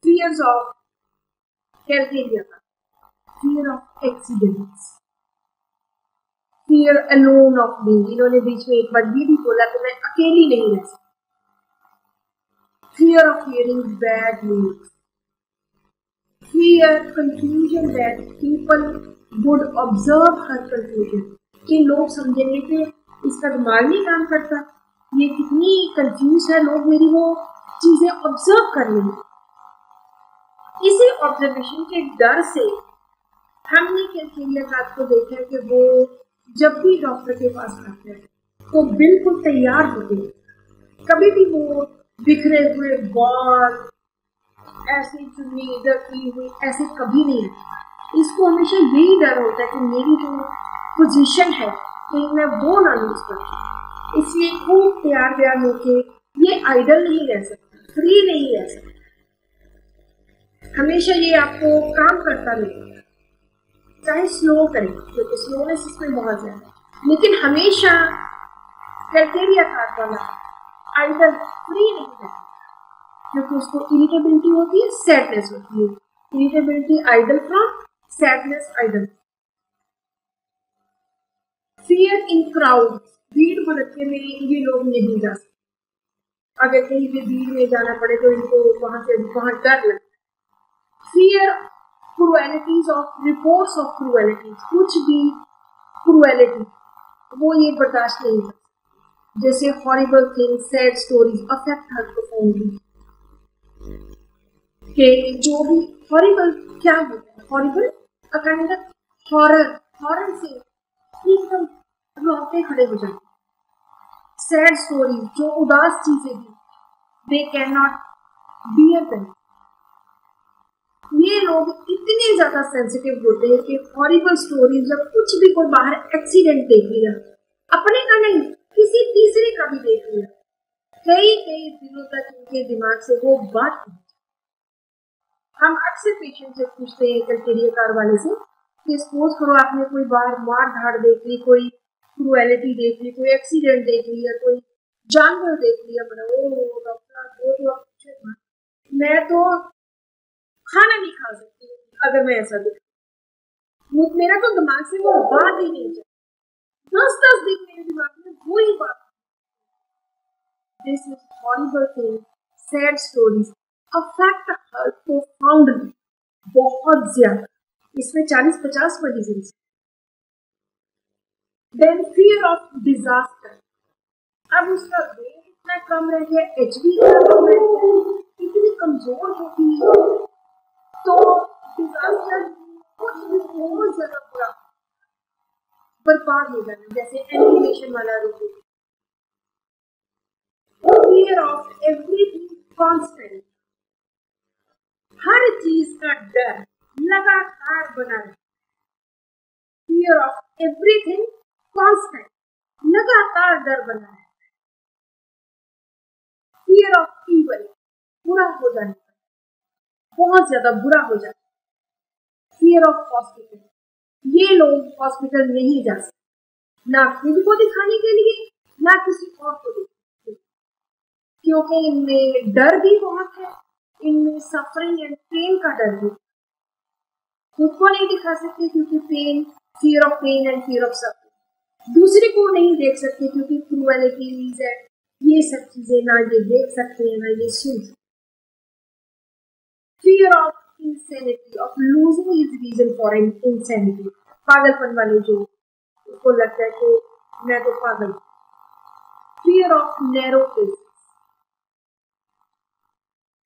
फियर्स ऑफ कैलकेरिया का, fear of accidents, fear alone of being. इन्होंने बीच में एक बार ये भी बोला कि मैं अकेली नहीं रह सकती। Fear of hearing bad news, fear confusion that people would observe her confusion, कि लोग समझेंगे कि इसका दिमाग नहीं काम करता, ये कितनी कंफ्यूज है, लोग मेरी वो चीजें ऑब्जर्व कर लेंगे। इसी ऑब्जर्वेशन के डर से हमने कैलकेरिया कार्ड को देखा है कि वो जब भी डॉक्टर के पास आते हैं तो बिल्कुल तैयार होते हैं। कभी भी वो बिखरे हुए बाल, ऐसी चुन्नी इधर की हुई, ऐसे कभी नहीं है। इसको हमेशा यही डर होता है कि मेरी जो पोजीशन है कि मैं वो ना लूज करूं, इसलिए खूब तैयार व्यार होके ये आइडल नहीं रह सकता, फ्री नहीं रह सकता, हमेशा ये आपको काम करता रहेगा, चाहे स्लो करें क्योंकि स्लोनेस इसमें बहुत ज्यादा, लेकिन हमेशा क्राइटेरिया कार्ड वाला आइडल फ्री नहीं रहता क्योंकि उसको इरिटेबिलिटी होती है, सैडनेस होती है, irritability idle from, sadness idle. Fear in crowd, भीड़ भड़के में ये लोग नहीं जा सकते, अगर कहीं भी भीड़ में जाना पड़े तो इनको वहां डर लगता है। Fear cruelties of, reports of cruelties, कुछ भी क्रुएलिटी वो ये बर्दाश्त नहीं कर, जैसे horrible things, sad stories affect her profoundly, कि जो भी हॉरिबल क्या होता है, horrible a kind of horror, horror से एकदम रोंगटे खड़े हो जाते, सैड स्टोरीज जो उदास चीजें भी, they can not bear them. ये लोग इतने ज्यादा सेंसिटिव होते हैं कि हॉरिबल स्टोरीज, जब कुछ भी कोई बाहर एक्सीडेंट देख लिया, अपने का नहीं किसी तीसरे का भी देख लिया, कई कई दिनों तक उनके दिमाग से वो बात, हम अक्सर पेशेंट से पूछते हैं क्राइटेरिया कार्ड वाले से कि सपोज करो आपने कोई बार मार धाड़ देख ली, कोई क्रुएलिटी देख ली, कोई एक्सीडेंट देख लिया, कोई जानवर देख लिया, ओ डॉक्टर मैं तो खाना नहीं खा सकती अगर मैं ऐसा देखूं, मेरा तो दिमाग से वो बात ही नहीं जाती, 10 दिन मेरे दिमाग में वही बात। This is horrible thing, sad stories affect her profoundly, बहुत ज्यादा, इसमें 40-50 reason. Then fear of disaster, अब उसका वेट इतना कम रह गया, एचबी कम रह गया, इतनी कमजोर होती है तो डिजास्टर कुछ भी बहुत ज्यादा बुरा बर्बाद हो जाना, जैसे एनिमेशन वाला रोग। फियर ऑफ एवरीथिंग कॉन्स्टेंट, हर चीज का डर लगातार बना रहे, फियर ऑफ एवरीथिंग कॉन्स्टेंट, लगातार डर बना रहे। फियर ऑफ इवल, बुरा हो जाने का, बहुत ज्यादा बुरा हो जाए। फियर ऑफ हॉस्पिटल, ये लोग हॉस्पिटल नहीं जा सकते, ना खुद को दिखाने के लिए ना किसी और को दिखाने, क्योंकि इनमें डर भी बहुत है, इनमें सफरिंग एंड पेन का डर भी, खुद को नहीं दिखा सकते क्योंकि pain, fear of pain and fear of suffering, दूसरे को नहीं देख सकते क्योंकि क्रूएलिटीज है, ये सब चीजें ना ये देख सकते हैं ना ये सुन सकते। Fear of insanity, of losing his reason for insanity, पागलपन वाले जो उसको लगता है कि मैं तो पागल। फियर ऑफ नैरो केस,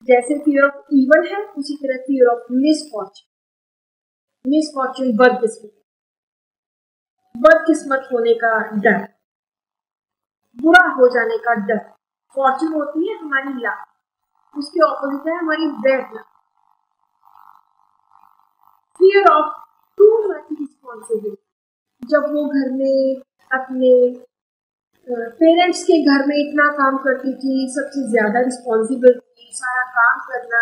जैसे फियर ऑफ इवल है उसी तरह फियर ऑफ मिसफॉर्चून, मिसफॉर्चून बदकिस्मत होने का डर, बुरा हो जाने का डर। फॉर्चून होती है हमारी लक, उसके ऑपोजिट है हमारी bad luck. Fear of to much responsibility, जब वो घर में अपने पेरेंट्स के घर में इतना काम करती थी, सबसे ज्यादा रिस्पॉन्सिबल थी, सारा काम करना,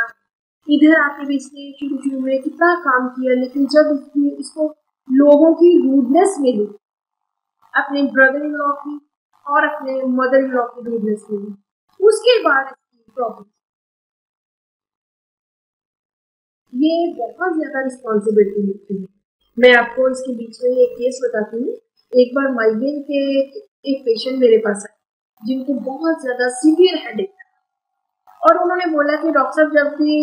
इधर आके भी इसने शुरू में कितना काम किया, लेकिन जब इसको लोगों की रूडनेस मिली, अपने ब्रदर इन लॉ की और अपने मदर इन लॉ की रूडनेस मिली, उसके बाद इसकी प्रॉब्लम, ये बहुत ज्यादा रिस्पॉन्सिबिलिटी होती है। मैं आपको इसके बीच में एक केस बताती हूँ। एक बार माइग्रेन के एक पेशेंट मेरे पास आए जिनको बहुत ज्यादा सीवियर हेडेक था, और उन्होंने बोला कि डॉक्टर साहब जब भी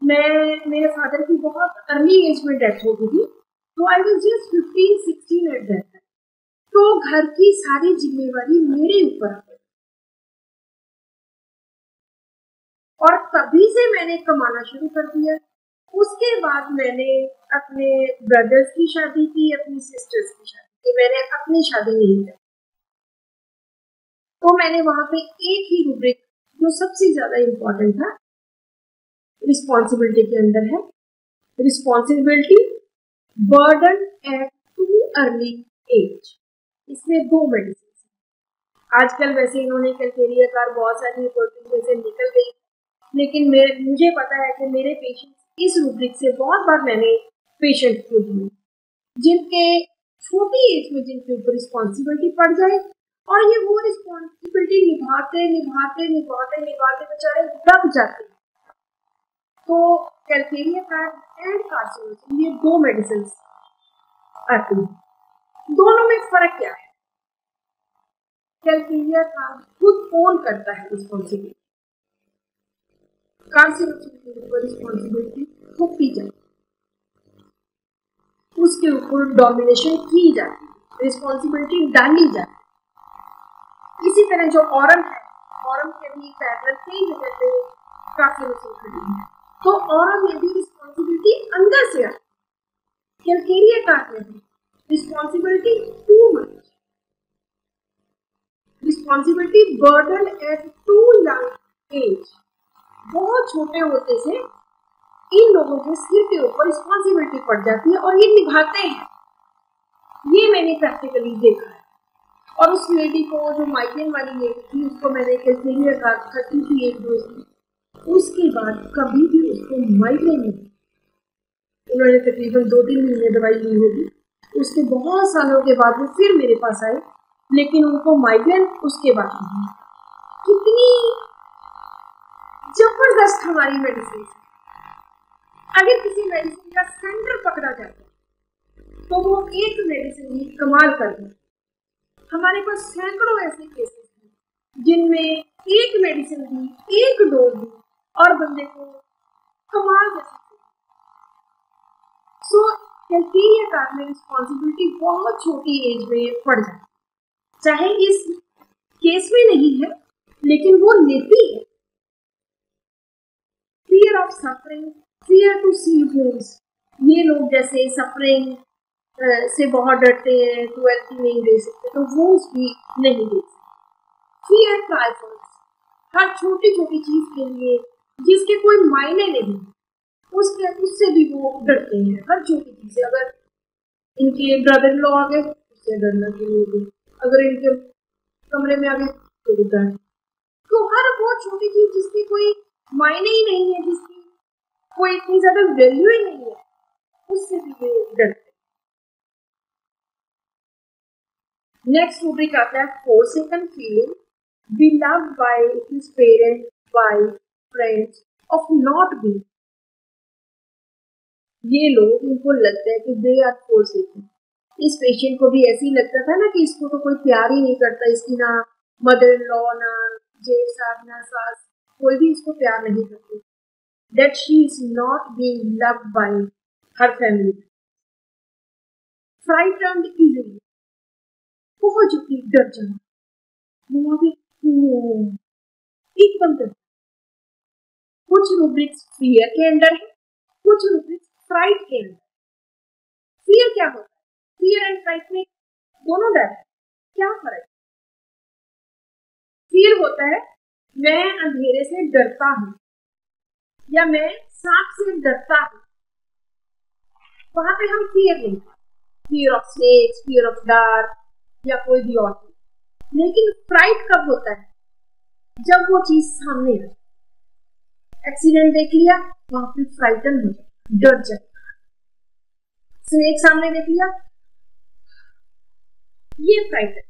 मेरे फादर की बहुत अर्ली एज में डेथ हो गई थी, तो I was just 15-16 at that time, तो घर की सारी जिम्मेवारी मेरे ऊपर आ गई, और तभी से मैंने कमाना शुरू कर दिया। उसके बाद मैंने अपने ब्रदर्स की शादी की, अपनी सिस्टर्स की शादी की, मैंने अपनी शादी नहीं की। तो मैंने वहां पे एक ही रूब्रिक जो सबसे ज्यादा इम्पोर्टेंट था रिस्पॉन्सिबिलिटी के अंदर है, responsibility burden at too early age. इसमें 2 मेडिसिन। आजकल वैसे इन्होंने कैलकेरिया कार बहुत सारी प्रोटीन में से निकल गई, लेकिन मुझे पता है कि मेरे पेशेंट इस रूब्रिक से बहुत बार मैंने पेशेंट को दिए जिनके छोटी एज में जिनके ऊपर रिस्पॉन्सिबिलिटी पड़ जाए और ये वो रिस्पॉन्सिबिलिटी निभाते निभाते निभाते निभाते बेचारे दब जाते हैं। तो कैलकेरिया कार एंड कार्सिनोसिन ये 2 मेडिसिन आती हैं। दोनों में फर्क क्या है? कैलकेरिया कार खुद ओन करता है रिस्पॉन्सिबिलिटी, कार्सिनोसिन के ऊपर रिस्पॉन्सिबिलिटी थोपी जाती है, उसके ऊपर डोमिनेशन की जाती है, रिस्पॉन्सिबिलिटी डाली जाती है। इसी तरह जो ऑरम है, ऑरम के भी पैरेलल कई जगह पे कार्सिनोसिन खड़ी है, तो ऑरम में भी रिस्पॉन्सिबिलिटी अंदर से आती है। कैलकेरिया कार में भी responsibility too much, responsibility burden at too young age. बहुत छोटे होते से इन लोगों के सिर के ऊपर रिस्पॉन्सिबिलिटी पड़ जाती है और ये निभाते हैं। ये मैंने प्रैक्टिकली देखा है। और उस लेडी को, जो माइग्रेन वाली लेडी थी, उसको मैंने कैलकेरिया कार 30 की एक डोज दी, उसके बाद कभी भी उसको माइग्रेन नहीं। उन्होंने तकरीबन 2-3 महीने दवाई ली होगी, उसके बहुत सालों के बाद वो फिर मेरे पास आए, लेकिन उनको माइग्रेन उसके बाद नहीं। कितनी जबरदस्त हमारी मेडिसिन। अगर किसी मेडिसिन का सेंटर पकड़ा जाता है तो वो एक मेडिसिन ही कमाल कर दे। हमारे पास सैकड़ों ऐसे केसेस हैं जिनमें एक मेडिसिन दी, एक डोज दी और बंदे को कमाल कर सकते। सो कैलकेरिया कार में रिस्पॉन्सिबिलिटी बहुत छोटी एज में पड़ जाती है, चाहे इस केस में नहीं है लेकिन वो लेती है। Fear of suffering, fear to see wounds. ये लोग जैसे सफरिंग से बहुत डरते हैं, क्रुएल्टी नहीं दे सकते, तो वुंड्स भी नहीं दे सकते। फियर ट्राइफल्स, हर छोटी छोटी चीज के लिए जिसके कोई मायने नहीं, उससे भी वो डरते हैं। हर छोटी चीज से, अगर इनके ब्रदर इन लॉ आ गए उससे डरना शुरू हो गया, अगर इनके कमरे में आ गए तो डर। तो हर वो छोटी चीज जिसकी कोई मायने ही नहीं है, जिसकी कोई इतनी ज्यादा वैल्यू ही नहीं है, उससे भी ये डरते। नेक्स्ट रूब्रिक आता है forsaken feeling, beloved by his parents, wife, friends, of not being। ये लोग, इनको लगता है कि they are forsaken। इस पेशेंट को भी ऐसे ही लगता था ना कि इसको तो कोई प्यार ही नहीं करता, इसकी ना मदर इन लॉ, ना जेठ साहब, ना सास, कोई भी इसको प्यार नहीं करती। That she is not being loved by her family, frightened easily, बहुत जल्दी डर जाना, वो भी एकदम डर। कुछ रूब्रिक्स फियर के अंदर है, कुछ रूब्रिक्स फ्राइट के अंदर। फियर क्या होता है? फियर एंड फ्राइट में दोनों डर है। क्या फर्क? फियर होता है मैं अंधेरे से डरता हूं या मैं सांप से डरता हूं, वहां पे हम फियर नहीं, fear of snakes, fear of dark या कोई भी और चीज। लेकिन फ्राइट कब होता है? जब वो चीज सामने है। एक्सीडेंट देख लिया, वहां पे फ्राइटन हो जाए, डर जाए। स्नेक सामने देख लिया, ये फ्राइटन।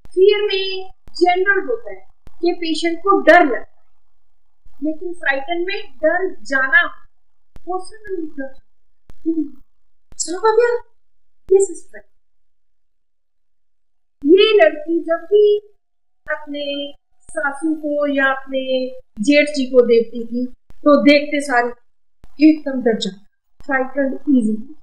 फियर में जनरल होता है कि पेशेंट को डर लगता है, लेकिन फ्राइटन में डर जाना हो सकता है। ये सस्पेक्ट, ये लड़की जब भी अपने सासू को या अपने जेठ जी को देखती थी तो देखते सारे एकदम डर जाती, frighten easily.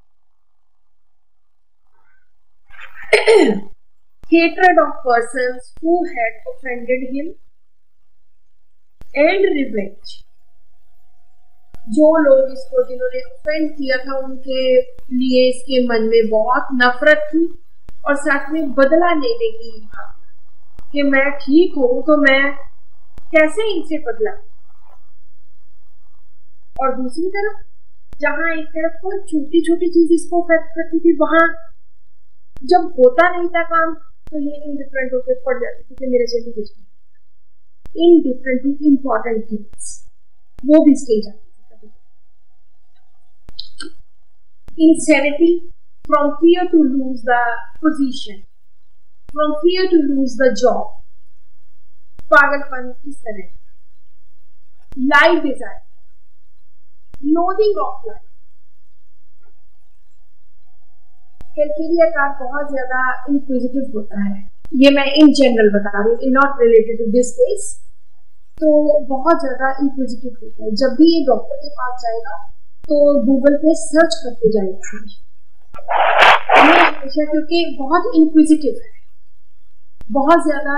hatred of persons who had offended him and revenge। जो लोग इसको, जिन्होंने ऑफेंड किया था, उनके लिए इसके मन में बहुत नफरत थी और साथ में बदला लेने की भावना कि मैं ठीक हूं तो मैं कैसे इनसे बदला। और दूसरी तरफ जहाँ एक तरफ कोई छोटी छोटी चीज इसको अफेक्ट करती थी, वहां जब होता नहीं था काम तो ये इनडिफरेंट होकर पड़ जाती थी कि मेरे से भी कुछ नहीं, इनडिफरेंट टू इम्पोर्टेंट थिंग्स, वो भी स्टेज आती थी। Insanity from fear to lose the position, from fear to lose the job, पागलपन इस तरह, life desire, loading of life. Calcarea का बहुत ज्यादा इंक्विजिटिव होता है, ये मैं इन जनरल बता रही हूँ, not related to this case. तो बहुत ज्यादा इंक्विजिटिव होता है, जब भी ये डॉक्टर के पास जाएगा तो गूगल पे सर्च करके जाएगा हमेशा, क्योंकि बहुत इंक्विजिटिव है, बहुत ज्यादा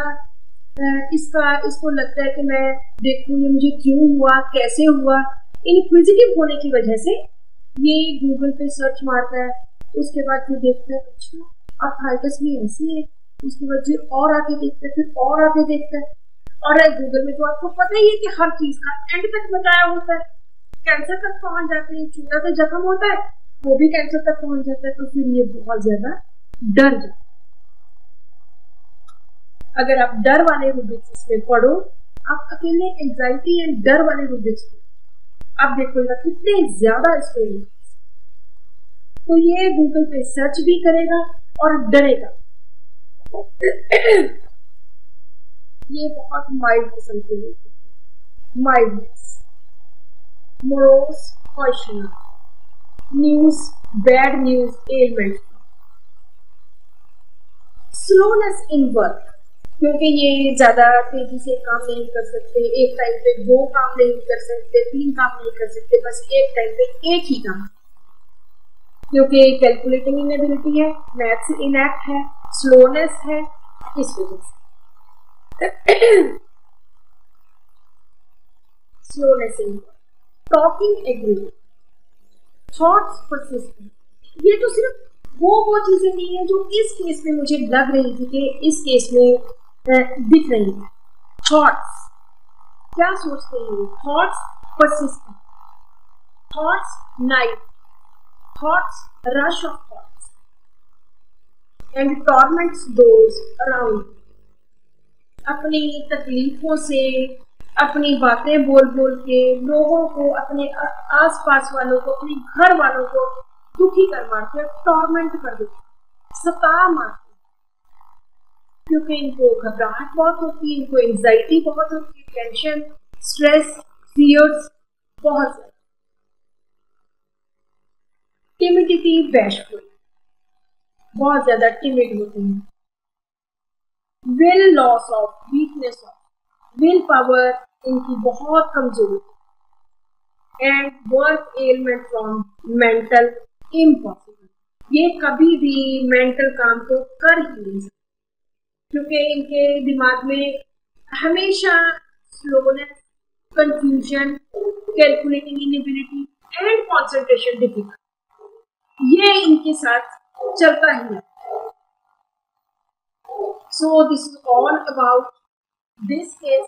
इसको लगता है कि मैं देखूं ये मुझे क्यों हुआ, कैसे हुआ। इंक्विजिटिव होने की वजह से ये गूगल पे सर्च मारता है, उसके बाद फिर देखता है अच्छा आर्थराइटिस भी ऐसी है, उसके बाद फिर और आगे देखता है, फिर और आगे देखता है। और गूगल में तो आपको पता ही है कि हर चीज का एंड तक बताया होता है, कैंसर तक पहुंच जाते हैं, छोटा सा जख्म होता है वो भी कैंसर तक पहुंच जाता है। तो फिर ये बहुत ज्यादा डर जाता है। अगर आप डर वाले रूब्रिक्स में पढ़ो, आप अकेले एंजाइटी एंड डर वाले रूब्रिक्स में आप देखोगे कितने ज्यादा स्टोरी। तो ये गूगल पे सर्च भी करेगा और डरेगा। ये बहुत माइल्ड किस्म के लोग, mildness, morose, question, news, bad news, element, slowness in work, क्योंकि ये ज्यादा तेजी से काम नहीं कर सकते, एक टाइम पे 2 काम नहीं कर सकते, 3 काम नहीं कर सकते, बस एक टाइम पे एक ही काम, क्योंकि कैलकुलेटिंग इनेबिलिटी है, मैथ्स इनएक्ट है, स्लोनेस है, इस वजह से slowness in talking agreement, thoughts persistent. ये तो सिर्फ वो चीजें नहीं है जो इस केस में मुझे लग रही थी कि इस केस में दिख रही है। थॉट्स क्या सोचते हैं, thoughts persistent, thoughts night, thoughts rush of thoughts and torments those around. अपनी तकलीफों से, अपनी बातें बोल बोल के लोगों को, अपने आसपास वालों को, अपने घर वालों को दुखी कर मारते, टॉर्मेंट कर देते, सता मारते, क्योंकि इनको घबराहट बहुत होती है, इनको एंजाइटी बहुत होती है, टेंशन, स्ट्रेस, फियर्स बहुत ज्यादा। टिमिडिटी, बैशफुल, बहुत ज्यादा टिमिड होते हैं। Will loss of, weakness of, will power इनकी बहुत कमजोरी, and work element from mental impossible, ये कभी भी मेंटल काम को कर ही नहीं सकते, क्योंकि इनके दिमाग में हमेशा slowness, confusion, calculating inability and concentration difficult, ये इनके साथ चलता ही है। So this is all about this case.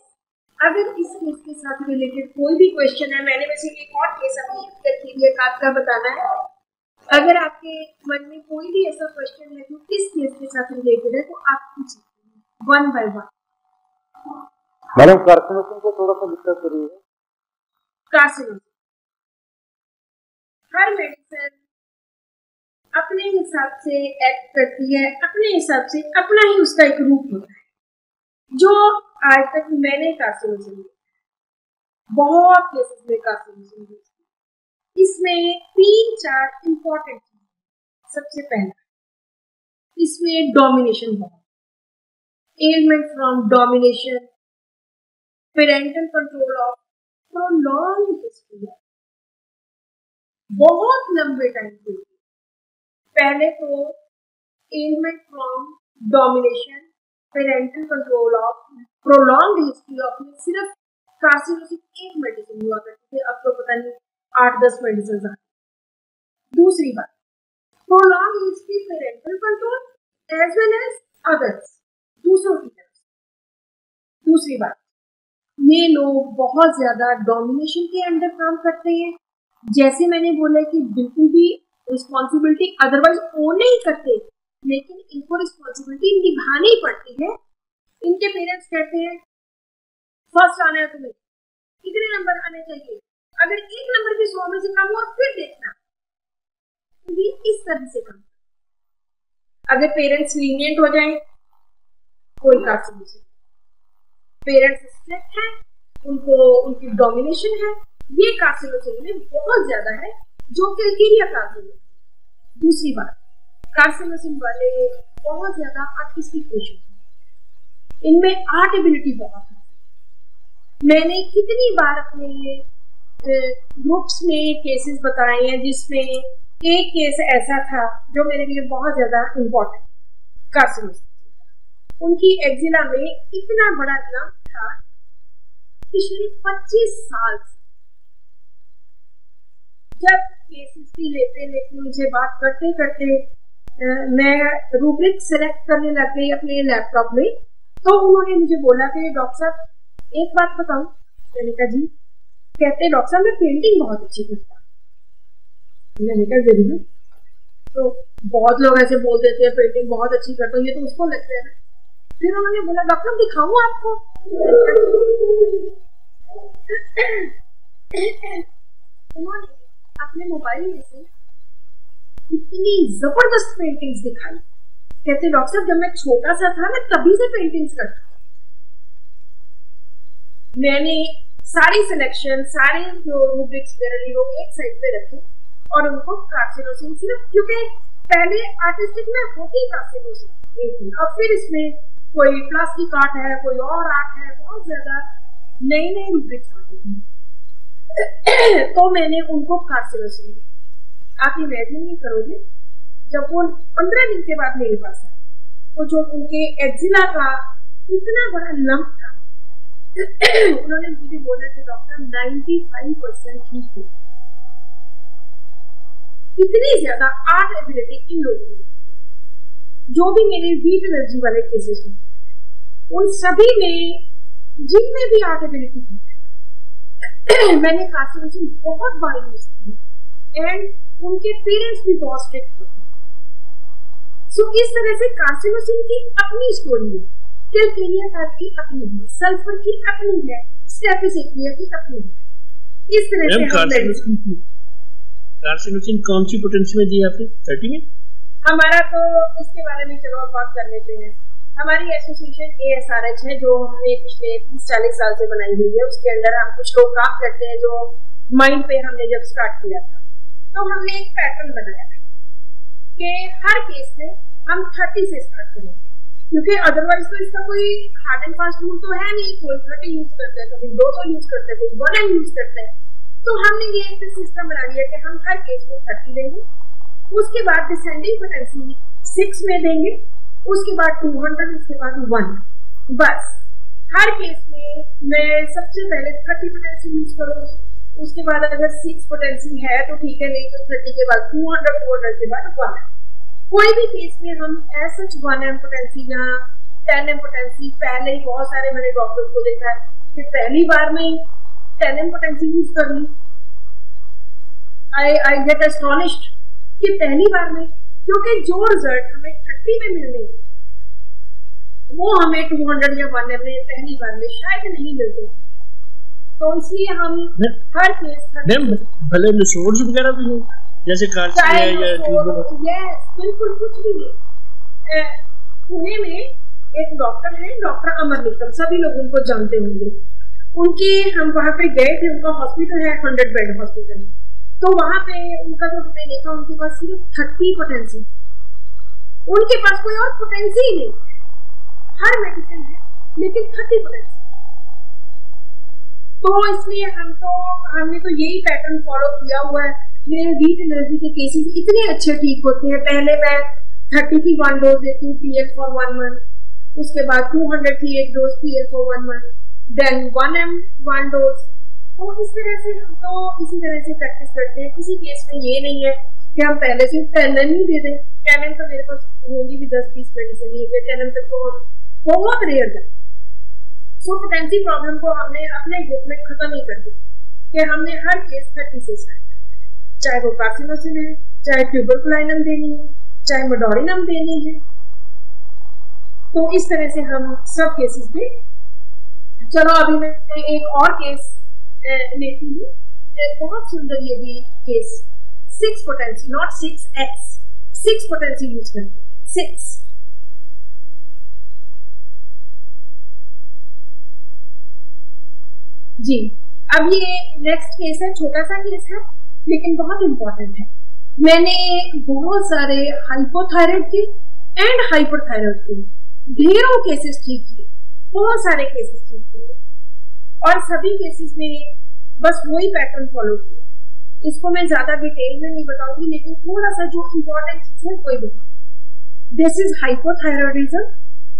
अगर इस केस के साथ रिलेटेड कोई भी क्वेश्चन है, मैंने वैसे एक और केस अभी का बताना है, अगर आपके मन में कोई भी ऐसा क्वेश्चन है जो इस केस के साथ रिलेटेड है तो आप पूछ सकते हैं वन बाय वन। मैडम कार्सिनोसिस को थोड़ा सा डिस्कस करिए। कार्सिनोसिस, हर मेडिसिन अपने हिसाब से एक्ट करती है, अपने हिसाब से, अपना ही उसका एक रूप होता है। जो आज तक मैंने कार्सिनोसिस बहुत केसेस में कार्सिनोसिस, इसमें 3-4 इंपॉर्टेंट चीज। सबसे पहला, इसमें डोमिनेशन बहुत, element from domination, parental control of prolong history, बहुत लंबे टाइम के लिए। पहले तो element from domination, parental control of prolong history of में सिर्फ कार्सिनोसिस एक मेडिसिन हुआ करती थी, अब तो पता नहीं 8-10 मेडिसिन आ। दूसरी बात, prolong history parental control as well as others, दूसरों की तरफ। दूसरी बात, ये लोग बहुत ज्यादा डोमिनेशन के अंडर काम करते हैं, जैसे मैंने बोला कि बिल्कुल भी रिस्पॉन्सिबिलिटी अदरवाइज वो नहीं करते, लेकिन इनको रिस्पॉन्सिबिलिटी निभानी पड़ती है। इनके पेरेंट्स कहते हैं फर्स्ट आना है तुम्हें, कितने नंबर आने चाहिए, अगर एक नंबर भी 100 में से कम हुआ फिर देखना। भी इस तरह से कम। अगर पेरेंट्स लीनियंट हो जाए कोई कार्सिनोसिस, पेरेंट्स स्ट्रिक्ट है, उनको उनकी डोमिनेशन है, ये कार्सिनोसिस में बहुत ज्यादा है, जो कैलकेरिया कार्सिनोसिस। दूसरी बात, कार्सिनोसिस वाले बहुत ज्यादा आर्टिस्टिक पेशेंट हैं, इनमें आर्ट एबिलिटी बहुत है। मैंने कितनी बार अपने ग्रुप्स में केसेस बताए हैं, जिसमें एक केस ऐसा था जो मेरे लिए बहुत ज्यादा इम्पोर्टेंट, कार्सिनोसिस। उनकी एक्जिला में इतना बड़ा लम्प था पिछले 25 साल से। जब केसेस भी लेते उनसे बात करते करते मैं रूब्रिक सिलेक्ट करने लग गई अपने लैपटॉप में, तो उन्होंने मुझे बोला कि डॉक्टर साहब एक बात बताऊं। मैंने कहा जी। कहते डॉक्टर साहब मैं पेंटिंग बहुत अच्छी करता हूँ। मैंने कहा जरूर। तो बहुत लोग ऐसे बोल देते हैं पेंटिंग बहुत अच्छी करता हूँ, ये तो उसको लगता है ना। फिर उन्होंने बोला डॉक्टर साहब दिखाऊं आपको। उन्होंने अपने मोबाइल में से इतनी जबरदस्त पेंटिंग्स दिखाई। कहते डॉक्टर साहब जब मैं छोटा सा था मैं तभी से पेंटिंग्स करता। मैंने सारी सिलेक्शन, सारे जो रूब्रिक्स वगैरह वो एक साइड पे रखे और उनको कार्सिनोसिस, सिर्फ क्योंकि पहले आर्टिस्टिक में होती कार्सिनोसिस, अब फिर इसमें कोई प्लास्टिक आर्ट है, कोई और आर्ट है, बहुत ज्यादा नए नए रूब्रिक्स आते हैं। तो मैंने उनको कार्सिनोसिस, आप इमेजिन नहीं करोगे, जब वो 15 दिन के बाद मेरे पास आए तो जो उनके एक्जिला का इतना बड़ा लंप था, उन्होंने मुझे बोला कि डॉक्टर 95% ठीक है। इतनी ज्यादा आर्ट एबिलिटी इन लोगों में, जो भी मेरे वीट एलर्जी वाले केसेस हैं उन सभी में, जिनमें भी आर्ट एबिलिटी है, मैंने कार्सिनोसिस बहुत बार यूज की एंड उनके पेरेंट्स भी बहुत स्ट्रिक्ट होते हैं। सो इस तरह से कार्सिनोसिस की अपनी स्टोरी है, कैलकेरिया कार्प की अपनी है, सल्फर की अपनी है, स्टेफिस एक्रिया की अपनी है। इस तरह से कार्सिनोसिस कौन सी पोटेंसी में दी आपने? 30 में? हमारा तो इसके बारे में चलो अब बात कर लेते हैं। हमारी एसोसिएशन ASRH है, जो हमने पिछले 30-40 साल से बनाई हुई है। उसके अंडर हम कुछ लोग काम करते हैं, जो माइंड पे हमने जब स्टार्ट किया था तो हमने एक पैटर्न बनाया कि हर केस में हम 30 से स्टार्ट करेंगे, क्योंकि अदरवाइज तो इसका कोई हार्ड एंड फास्ट रूल तो है नहीं। कोई 30 यूज करता है, कभी 200 यूज करता है, कोई 1M यूज करता है। तो हमने ये एक सिस्टम बना लिया कि हम हर केस में 30 देंगे, उसके बाद डिसेंडिंग पोटेंसी 6 में देंगे, उसके बाद 200, उसके बाद 1। बस हर केस में मैं सबसे पहले 30 पोटेंसी यूज करूंगी, उसके बाद अगर 6 पोटेंसी है तो ठीक है, नहीं तो 30 के बाद 200 के बाद 1। कोई भी केस में हम ऐसा 1M पोटेंसी या 10M पोटेंसी, पहले ही बहुत सारे मैंने डॉक्टर्स को देखा है कि पहली बार में 10M पोटेंसी यूज कर ली। आई गेट एस्टोनिश्ड कि पहली बार में, क्योंकि जो रिजल्ट हमें 30 में मिलने वो हमें 200 या 1M में पहली बार में शायद नहीं मिलते। तो इसलिए हम हर केस भले रिसोर्स वगैरह भी हो, जैसे यस बिल्कुल कुछ भी नहीं। पुणे में एक डॉक्टर है, डॉक्टर अमर निकम, सभी लोग उनको जानते होंगे। उनके हम वहां पे गए थे, उनका हॉस्पिटल है 100 बेड हॉस्पिटल। तो वहां पे उनका जो हमने देखा, उनके पास सिर्फ 30 पोटेंसी, उनके पास कोई और पोटेंसी ही नहीं, हर मेडिसिन है लेकिन 30 पोटेंसी। तो इसलिए हमने तो यही पैटर्न फॉलो किया हुआ है। मेरे वीट एलर्जी के केसेस इतने अच्छे ठीक होते हैं। पहले मैं 30 की 1 डोज देती हूँ PL फॉर 1 मंथ, उसके बाद 200 की 1 dose PL for 1 month, then 1M 1 dose. तो इस तरह से हम तो इसी तरह से प्रैक्टिस करते हैं। किसी केस में ये नहीं है कि हम पहले से 10M ही दे दें। 10M तो मेरे पास होंगी भी 10-20 मेडिसिन ही है, 10M तक तो हम बहुत रेयर करते हैं। सो पोटेंसी प्रॉब्लम को हमने अपने ग्रुप में खत्म ही कर दिया कि हमने हर केस 30 से स्टार्ट। चाहे वो कार्सिनोसिन है, चाहे ट्यूबरकुलाइनम देनी है, चाहे मोडोरिनम देनी है। तो इस तरह से हम सब केसेस में, चलो अभी मैं एक और केस लेती हूँ, बहुत सुंदर ये भी case, 6 potency, not 6x, 6 potency use करते हैं, 6। जी, अब ये नेक्स्ट केस है, छोटा सा केस है लेकिन बहुत इंपॉर्टेंट है। मैंने बहुत सारे हाइपोथायराइड के एंड हाइपरथायराइड के ढेरों केसेस ठीक किए, बहुत सारे केसेस ठीक किए, और सभी केसेस में बस वही पैटर्न फॉलो किया। इसको मैं ज्यादा डिटेल में नहीं बताऊंगी, लेकिन थोड़ा सा जो इम्पोर्टेंट चीज है वही बताऊंगी। दिस इज हाइपोथायराइडिज्म,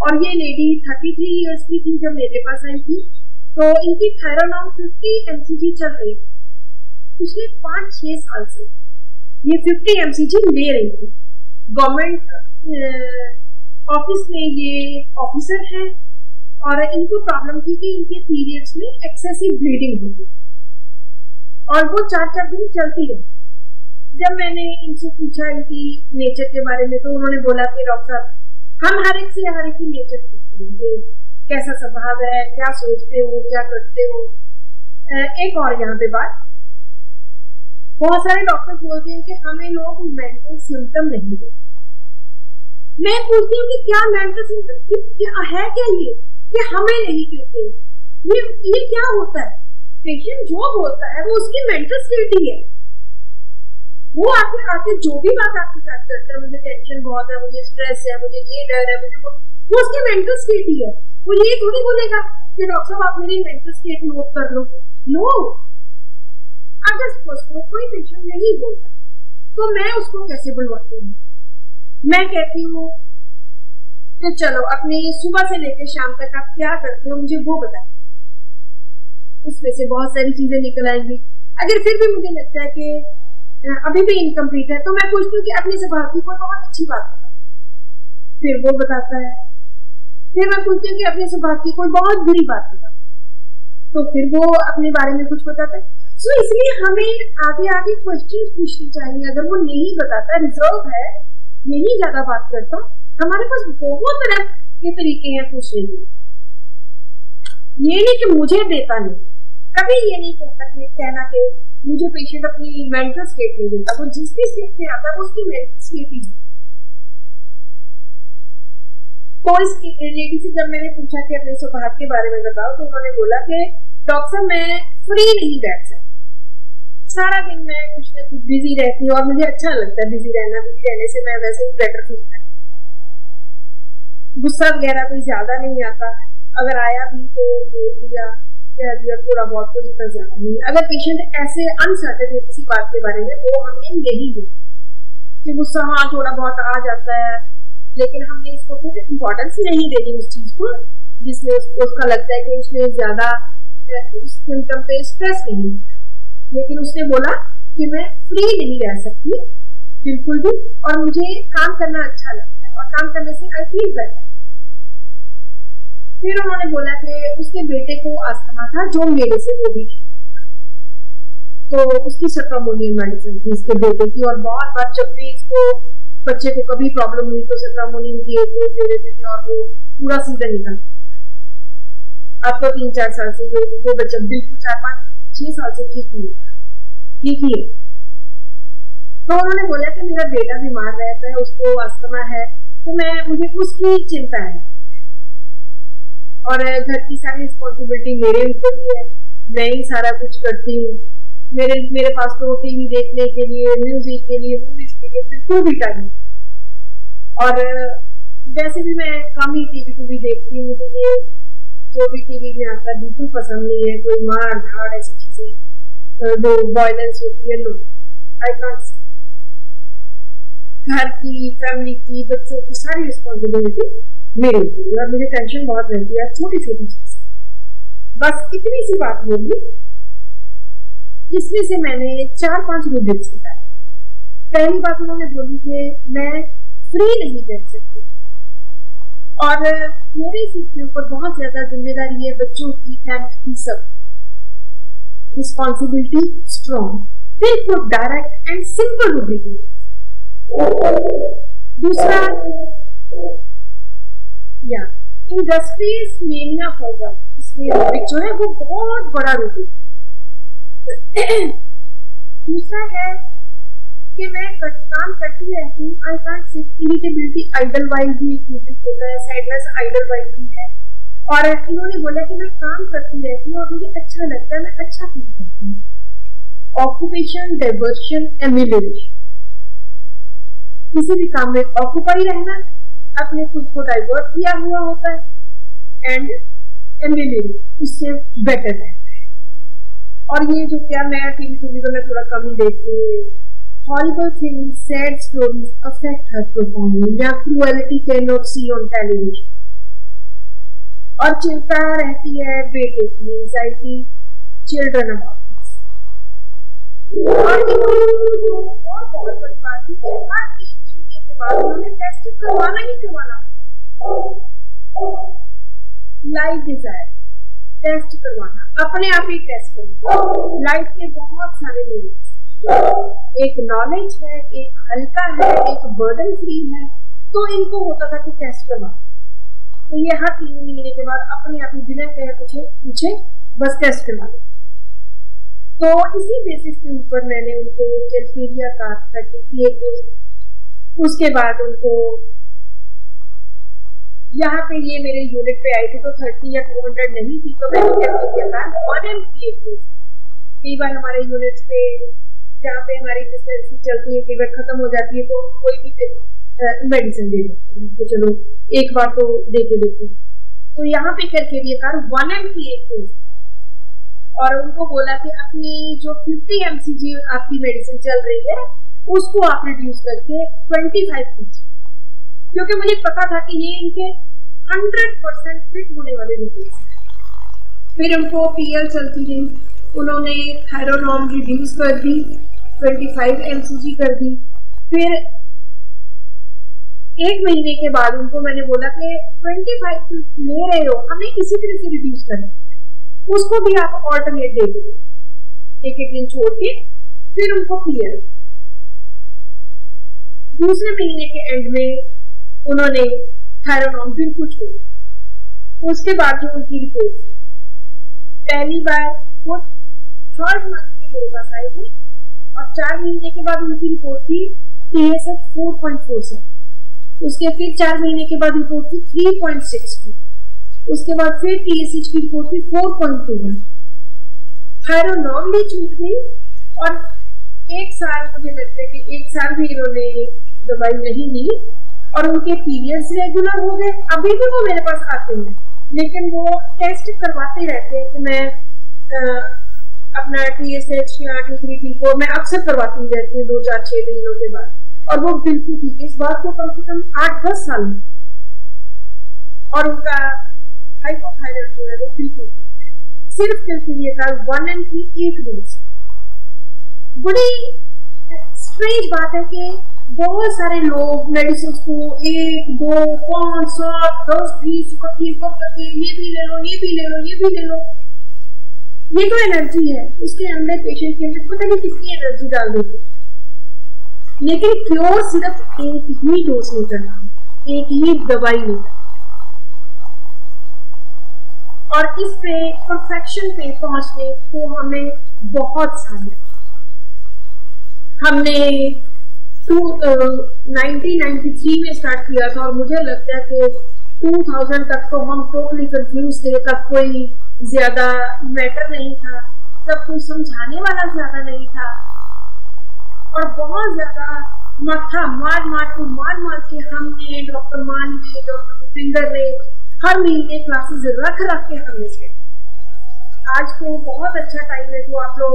और ये लेडी 33 इयर्स की थी जब मेरे पास आई थी। तो इनकी थायरोनॉर्म 50 mcg चल रही थी पिछले 5-6 साल से। ये 50 mcg ले रही थी। गवर्नमेंट ऑफिस में ये ऑफिसर है, और इनको प्रॉब्लम थी कि इनके पीरियड्स में एक्सेसिव ब्लीडिंग होती, और वो 4-4 दिन चलती रही। जब मैंने इनसे पूछा इनकी नेचर के बारे में, तो उन्होंने बोला कि डॉक्टर साहब, हम हर एक से हर एक की नेचर पूछते हैं, कैसा स्वभाव है, क्या सोचते हो, क्या करते हो। एक और यहाँ पे बात, बहुत सारे डॉक्टर बोलते हैं कि हमें लोग मेंटल सिम्टम नहीं देते। मैं पूछती हूँ कि क्या मेंटल सिम्टम क्या है, क्या ये कि हमें नहीं देते, ये क्या होता है? पेशेंट जो बोलता है वो उसकी मेंटल स्टेट ही है। वो आके जो भी बात आपके साथ करता है, मुझे टेंशन बहुत है, मुझे स्ट्रेस है, मुझे ये डर है, मुझे वो उसकी मेंटल स्टेट ही है। वो ये थोड़ी बोलेगा कि डॉक्टर साहब आप मेरी मेंटल स्टेट नोट कर लो। नो, अगर कोई पेशेंट नहीं बोलता तो मैं उसको कैसे बुलवाती हूँ? मैं कहती हूँ कि चलो अपनी सुबह से लेकर शाम तक आप क्या करते हो मुझे वो बताएं। उसमें से बहुत सारी चीजें निकल आएंगी। अगर फिर भी मुझे लगता है कि अभी भी इनकम्प्लीट है, तो मैं पूछती हूँ कि अपने स्वभाव की कोई बहुत अच्छी बात बता, फिर वो बताता है। फिर मैं पूछती हूँ कि अपने स्वभाव की कोई बहुत बुरी बात बता, तो फिर वो अपने बारे में कुछ बताता है। सो इसलिए हमें आगे आगे क्वेश्चंस पूछने चाहिए। अगर वो नहीं बताता, रिजर्व है, नहीं ज्यादा बात करता, हमारे पास बहुत तरह के तरीके हैं पूछने के। ये नहीं कि मुझे देता नहीं, कभी ये नहीं कहना कि मुझे पेशेंट अपनी मेंटल स्टेट नहीं देता। वो जिस भी स्टेट में आता है वो उसकी मेंटल स्टेट ही है। तो इस लेडी से जब मैंने पूछा कि अपने स्वभाव के बारे में बताओ, तो उन्होंने बोला कि डॉक्टर मैं फ्री नहीं बैठ सकती, सारा दिन मैं कुछ ना कुछ बिजी रहती हूँ, और मुझे अच्छा लगता है बिजी रहना। बिजी रहने से मैं वैसे ही बेटर फील करती हूँ। गुस्सा वगैरह कोई ज्यादा नहीं आता, अगर आया भी तो बोल दिया, कह दिया थोड़ा बहुत, कोई इतना ज्यादा नहीं। अगर पेशेंट ऐसे अनसर्टेन है किसी बात के बारे में, वो हमें यही है कि गुस्सा हाँ थोड़ा बहुत आ जाता है, लेकिन हमने इसको फिर इम्पोर्टेंस नहीं देनी उस चीज को जिसमें उसका लगता है कि उसने ज्यादा उस सिम्टम पे स्ट्रेस नहीं किया। लेकिन उसने बोला कि मैं फ्री नहीं रह सकती बिल्कुल भी, और मुझे काम करना अच्छा लगता है, और काम करने से आई फील बेटर। फिर उन्होंने बोला कि उसके बेटे को अस्थमा था, जो मेरे से वो भी ठीक था, तो उसकी सट्रामोनियम मेडिसिन थी इसके बेटे की, और बहुत बार जब भी इसको बच्चे को कभी प्रॉब्लम हुई तो सट्रामोनियम की एक डोज दे देते थे, और वो पूरा सीजन निकल। अब तो 3-4 साल से ये बच्चा बिल्कुल 4-5-6 साल से ठीक ही होगा, ठीक ही है। तो उन्होंने बोला कि मेरा बेटा बीमार रहता है, उसको अस्थमा है, तो मुझे उसकी चिंता है, और घर की सारी रिस्पॉन्सिबिलिटी मेरे ऊपर ही है, मैं ही सारा कुछ करती हूँ। मेरे पास तो टीवी देखने के लिए, म्यूजिक के लिए, मूवीज के लिए बिल्कुल भी टाइम नहीं, और वैसे भी मैं कम ही टीवी देखती हूँ। मुझे ये जो भी टीवी में आता है बिल्कुल पसंद नहीं है, कोई मार धाड़ ऐसी चीजें जो वायलेंस होती है, नो आई कांट। घर की, फैमिली की, बच्चों की सारी रिस्पॉन्सिबिलिटी मेरे ऊपर, और मुझे टेंशन बहुत रहती है छोटी छोटी चीज। बस इतनी सी बात होगी, इसमें से मैंने 4-5 रूब्रिक्स निकाले। पहली बात उन्होंने बोली कि मैं फ्री नहीं बैठ सकती, और मेरे सिर के ऊपर बहुत ज्यादा जिम्मेदारी है, बच्चों की, फैमिली की, सब रिस्पॉन्सिबिलिटी स्ट्रॉन्ग। बिल्कुल डायरेक्ट एंड सिंपल रूब्रिक। दूसरा या इंडस्ट्रीज मेनिया फॉरवर्ड, इसमें रूब्रिक जो है वो बहुत बड़ा रूब्रिक है। दूसरा है कि मैं काम करती रहती हूँ, I can't sit, irritability idle while भी एक रूब्रिक होता है, सैडनेस आइडल वाइल भी है। और इन्होंने बोला कि मैं काम करती रहती हूँ और मुझे अच्छा लगता है, मैं अच्छा फील करती हूँ। ऑक्यूपेशन, डाइवर्शन, एम्यूलेशन, किसी भी काम में ऑक्यूपाई रहना, अपने खुद को डाइवर्ट किया हुआ होता है, एंड एम्यूलेट, उससे बेटर रहता है। और ये जो क्या, मैं टीवी तो मैं थोड़ा कम ही देखती हूँ। Horrible things, sad stories affect her profoundly, या cruelty can not see on television. और चिंता रहती है बेटे की, एंजाइटी, चिल्ड्रन अबाउट। और बहुत बड़ी बात थी कि हर 3 महीने के बाद उन्होंने टेस्ट करवाना ही करवाना होता। लाइफ डिजायर टेस्ट करवाना, अपने आप ही टेस्ट करवाना। लाइफ के बहुत सारे मीनिंग्स, एक नॉलेज है, एक हल्का है, एक बर्डन फ्री है, तो इनको होता था कि टेस्ट करवा। तो ये हर 3 महीने के बाद अपने आप ही बिना कहे पूछे बस टेस्ट करवा दो। तो इसी बेसिस के ऊपर मैंने उनको कैल्केरिया का 30 डोज, उसके बाद उनको यहाँ पे ये मेरे यूनिट पे आई थी तो 30 या 200 नहीं थी, तो मैंने कैल्केरिया का 1 mg डोज। कई बार हमारे यूनिट्स पे जहाँ पे हमारी डिस्पेंसरी चलती है, कई बार खत्म हो जाती है तो कोई भी मेडिसिन दे देते हैं, तो चलो एक बार तो दे के देखते। तो यहाँ पे कैल्केरिया का 1 mg डोज, और उनको बोला कि अपनी जो 50 mcg आपकी मेडिसिन चल रही है उसको आप रिड्यूस करके 25 कीजिए, क्योंकक्योंकि मुझे पता था कि ये इनके 100% फिट होने वाले रिपोर्ट्स हैं। फिर उनको पीएल चलती रही, उन्होंने थायरोनॉर्म रिड्यूस कर दी, 25 mcg कर दी। फिर 1 महीने के बाद उनको मैंने बोला कि 25 ले रहे हो, हमें इसी तरह से रिड्यूस करना, उसको भी आप ऑल्टरनेट दे दो, एक दिन छोड़ के। फिर उनको पीएल दूसरे महीने के एंड में उन्होंने थायरोनॉर्म बिल्कुल छोड़। उसके बाद जो उनकी रिपोर्ट पहली बार वो 3rd मंथ में मेरे पास आए थे, और 4 महीने के बाद उनकी रिपोर्ट थी TSH 4.47। उसके फिर 4 महीने के बाद रिपोर्ट थी 3.62। उसके बाद फिर TSH की रिपोर्ट थी 4.21। थायरोनॉर्म भी छूट गई, और 1 साल मुझे लगता है कि 1 साल भी इन्होंने दवाई नहीं ली, और उनके पीरियड्स रेगुलर हो गए। अभी भी वो मेरे पास आते हैं, लेकिन वो टेस्ट करवाते रहते हैं कि मैं अपना TSH या T3 T4 मैं अक्सर करवाती रहती हूँ 2-4-6 महीनों के बाद, और वो बिल्कुल ठीक है। इस बात को कम से कम 8-10 साल में, और उनका हाइपोथायराइड जो है वो बिल्कुल ठीक है। सिर्फ कैल्केरिया 1 mg 1 डोज। बड़ी स्ट्रेंज बात है कि बहुत सारे लोग मेडिसिन को 1, 2, 5, 7, 10, 20 करके ये भी ले लो, ये भी ले लो, ये भी ले लो। ये तो एनर्जी है, उसके अंदर पेशेंट के अंदर पता नहीं कितनी एनर्जी डाल देते, लेकिन क्योर सिर्फ एक ही डोज में करना, एक ही दवाई में करना। और इस पे परफेक्शन पे पहुंचने को हमें बहुत सारे, हमने 1993 में स्टार्ट किया था, और मुझे लगता है कि 2000 तक तो हम टोटली कंफ्यूज थे, तब कोई ज्यादा मैटर नहीं था, सब कुछ समझाने वाला ज्यादा नहीं था, और बहुत ज्यादा माथा मार के हमने, डॉक्टर मान ने, डॉक्टर भूपिंदर ने हर महीने क्लासेस रख के हमने से। आज तो बहुत अच्छा टाइम है, जो आप लोग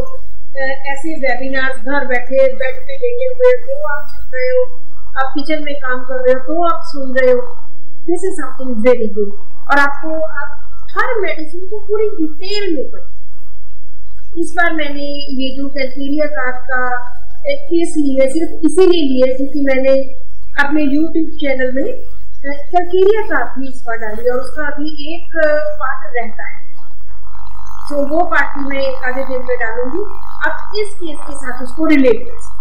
ऐसे वेबिनार्स घर बैठे बेड पे लेटे हुए तो आप सुन रहे हो, आप किचन में काम कर रहे हो तो आप सुन रहे हो, this is something very good. और आपको आप हर मेडिसिन को पूरी डिटेल में पढ़ें। इस बार मैंने ये जो कैल्केरिया का केस लिया सिर्फ इसीलिए लिया क्योंकि मैंने अपने YouTube चैनल में कैल्केरिया भी इस बार डाली, और उसका अभी एक पार्ट रहता है, तो वो पार्ट मैं एक आधे दिन में डालूंगी। अब इस केस के साथ उसको रिलेट कर सकते।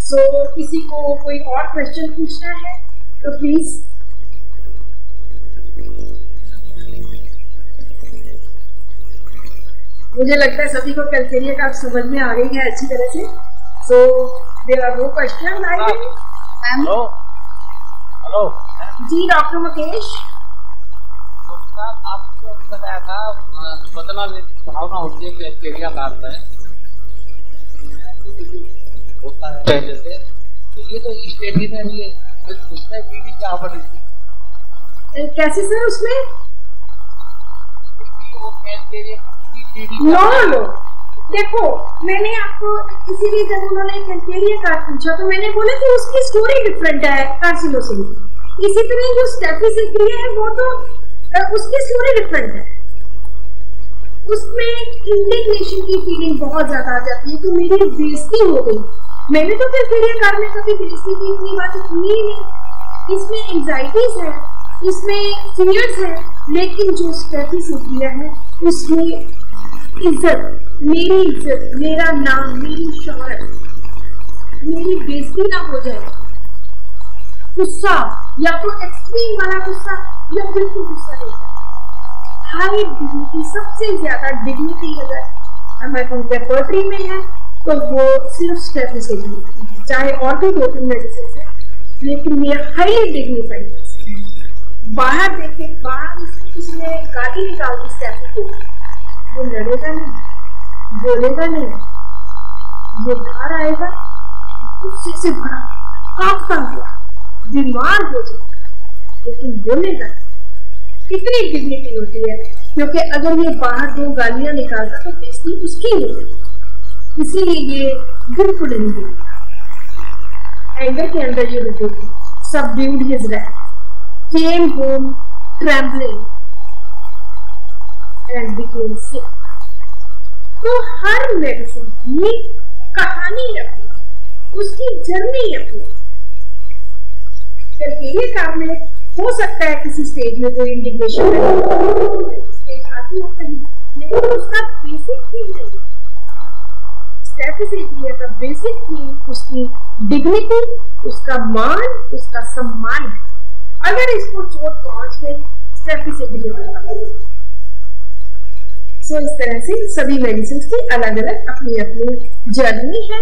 सो किसी को कोई और क्वेश्चन पूछना है तो प्लीज। मुझे लगता है सभी को कैलकेरिया का समझ में आ गई है अच्छी तरह से। So there are no question. Hello hello ji doctor Mukesh. आपको बताया था बदला भावना होती है कैलकेरिया का आता है होता है पहले से। तो ये तो स्टेशनरी है, उसमें बीडी क्या पड़ेगी? कैसे सर उसमें? वो कैलकेरिया नो देखो, मैंने आपको इसीलिए जब उन्होंने कैलकेरिया कार्ड पूछा तो मैंने बोला कि उसकी स्टोरी डिफरेंट है कार्सिनोसिस की। इसी तरह जो स्टेफिस एग्री है वो तो उसकी स्टोरी डिफरेंट है। उसमें इंडिग्नेशन की फीलिंग बहुत ज्यादा आ जाती है कि मेरी बेइज्जती हो गई। मैंने तो कैलकेरिया कार्ड में कभी बेइज्जती की इतनी बात की ही नहीं। इसमें एंजाइटीज है, इसमें फियर्स है, लेकिन जो स्टेफिस एग्री है उसमें इज्जत, मेरी इज्जत, मेरा नाम, मेरी शोहरत, मेरी बेइज्जती ना हो जाए। गुस्सा या तो एक्सट्रीम वाला गुस्सा या बिल्कुल गुस्सा नहीं है। हाई डिग्निटी, सबसे ज्यादा डिग्निटी अगर हमारे कंपेयर पोएट्री में है तो वो सिर्फ स्टेफिस एग्री है। चाहे और भी 2-3 मेडिसिन है, लेकिन ये हाईली डिग्निफाइड पर्सन है। बाहर देखें, बाहर इसको किसी ने गाली निकाल दी स्टेफिस को, वो लड़ेगा नहीं, बोलेगा नहीं, ये बाहर आएगा गुस्से से भरा, कांपता हुआ, बीमार हो जाएगा, लेकिन बोलेगा। कितनी डिग्निटी होती है, क्योंकि अगर ये बाहर 2 गालियां निकालता तो बेइज्जती उसकी हो जाती। इसीलिए ये बिल्कुल नहीं बोलता। एंगर के अंदर ये रुकेगी। Subdued his wrath, came home trembling and became sick। तो हर मेडिसिन की कहानी अपनी, उसकी जर्नी अपनी। कैलकेरिया कार्ड में हो सकता है किसी स्टेज में कोई इंडिकेशन स्टेज आती हो कहीं, लेकिन उसका बेसिक थीम नहीं। स्टेफिस एग्री का बेसिक थीम उसकी डिग्निटी, उसका मान, उसका सम्मान है। अगर इसको चोट पहुंच गई, स्टेफिस एग्री सो इस तरह से सभी मेडिसिन की अलग अलग अपनी अपनी जर्नी है,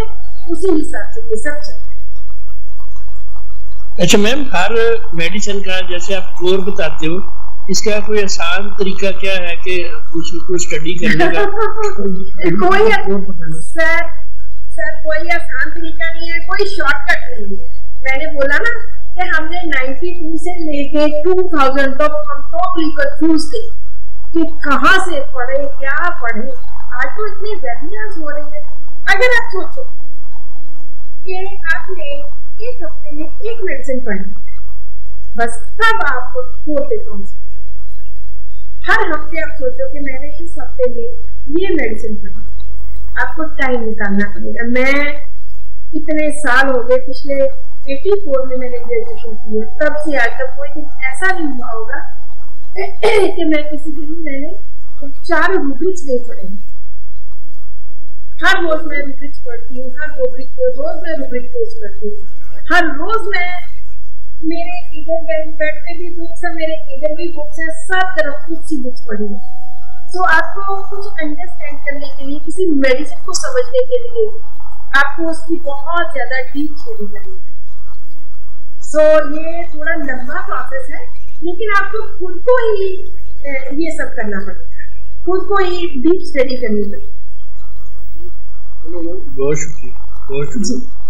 उसी हिसाब से ये सब चलता है। अच्छा मैम, हर मेडिसिन का जैसे आप कोर बताते हो, इसका कोई आसान तरीका क्या है कि उसको स्टडी करने का? सर कोई आसान तरीका नहीं है, कोई शॉर्टकट नहीं है। मैंने बोला ना कि हमने 92 से लेके 2000 तक हम टोटली कंफ्यूज थे कि कहाँ से पढ़े, क्या पढ़े। आज तो इतनी वेबिनार्स हो रही है। अगर आप सोचो कि आपने एक हफ्ते में एक मेडिसिन पढ़ी, बस तब आप होते कौन सा। हर हफ्ते आप सोचो कि मैंने इस हफ्ते में ये मेडिसिन पढ़ी, आपको टाइम निकालना पड़ेगा। मैं इतने साल हो गए, पिछले 84 में मैंने ग्रेजुएशन की है, तब से आज तक कोई दिन ऐसा नहीं हुआ होगा कि मैं किसी दिन मैंने 4 रूब्रिक्स नहीं पढ़े। हर रोज मैं रूब्रिक्स पढ़ती हूँ, हर रोज मैं रूब्रिक पोस्ट करती हूँ। हर रोज मैं, मेरे इधर बेड पे भी बुक्स है, मेरे इधर भी बुक्स है, सब तरफ कुछ सी बुक्स पढ़ी है। सो आपको कुछ अंडरस्टैंड करने के लिए, किसी मेडिसिन को समझने के लिए आपको उसकी बहुत ज्यादा डीप स्टडी करनी है। सो ये थोड़ा लंबा प्रोसेस है, लेकिन आपको खुद को ही ये सब करना पड़ेगा, खुद को ही डीप स्टडी करनी पड़ेगी। बहुत शुक्रिया, बहुत शुक्रिया।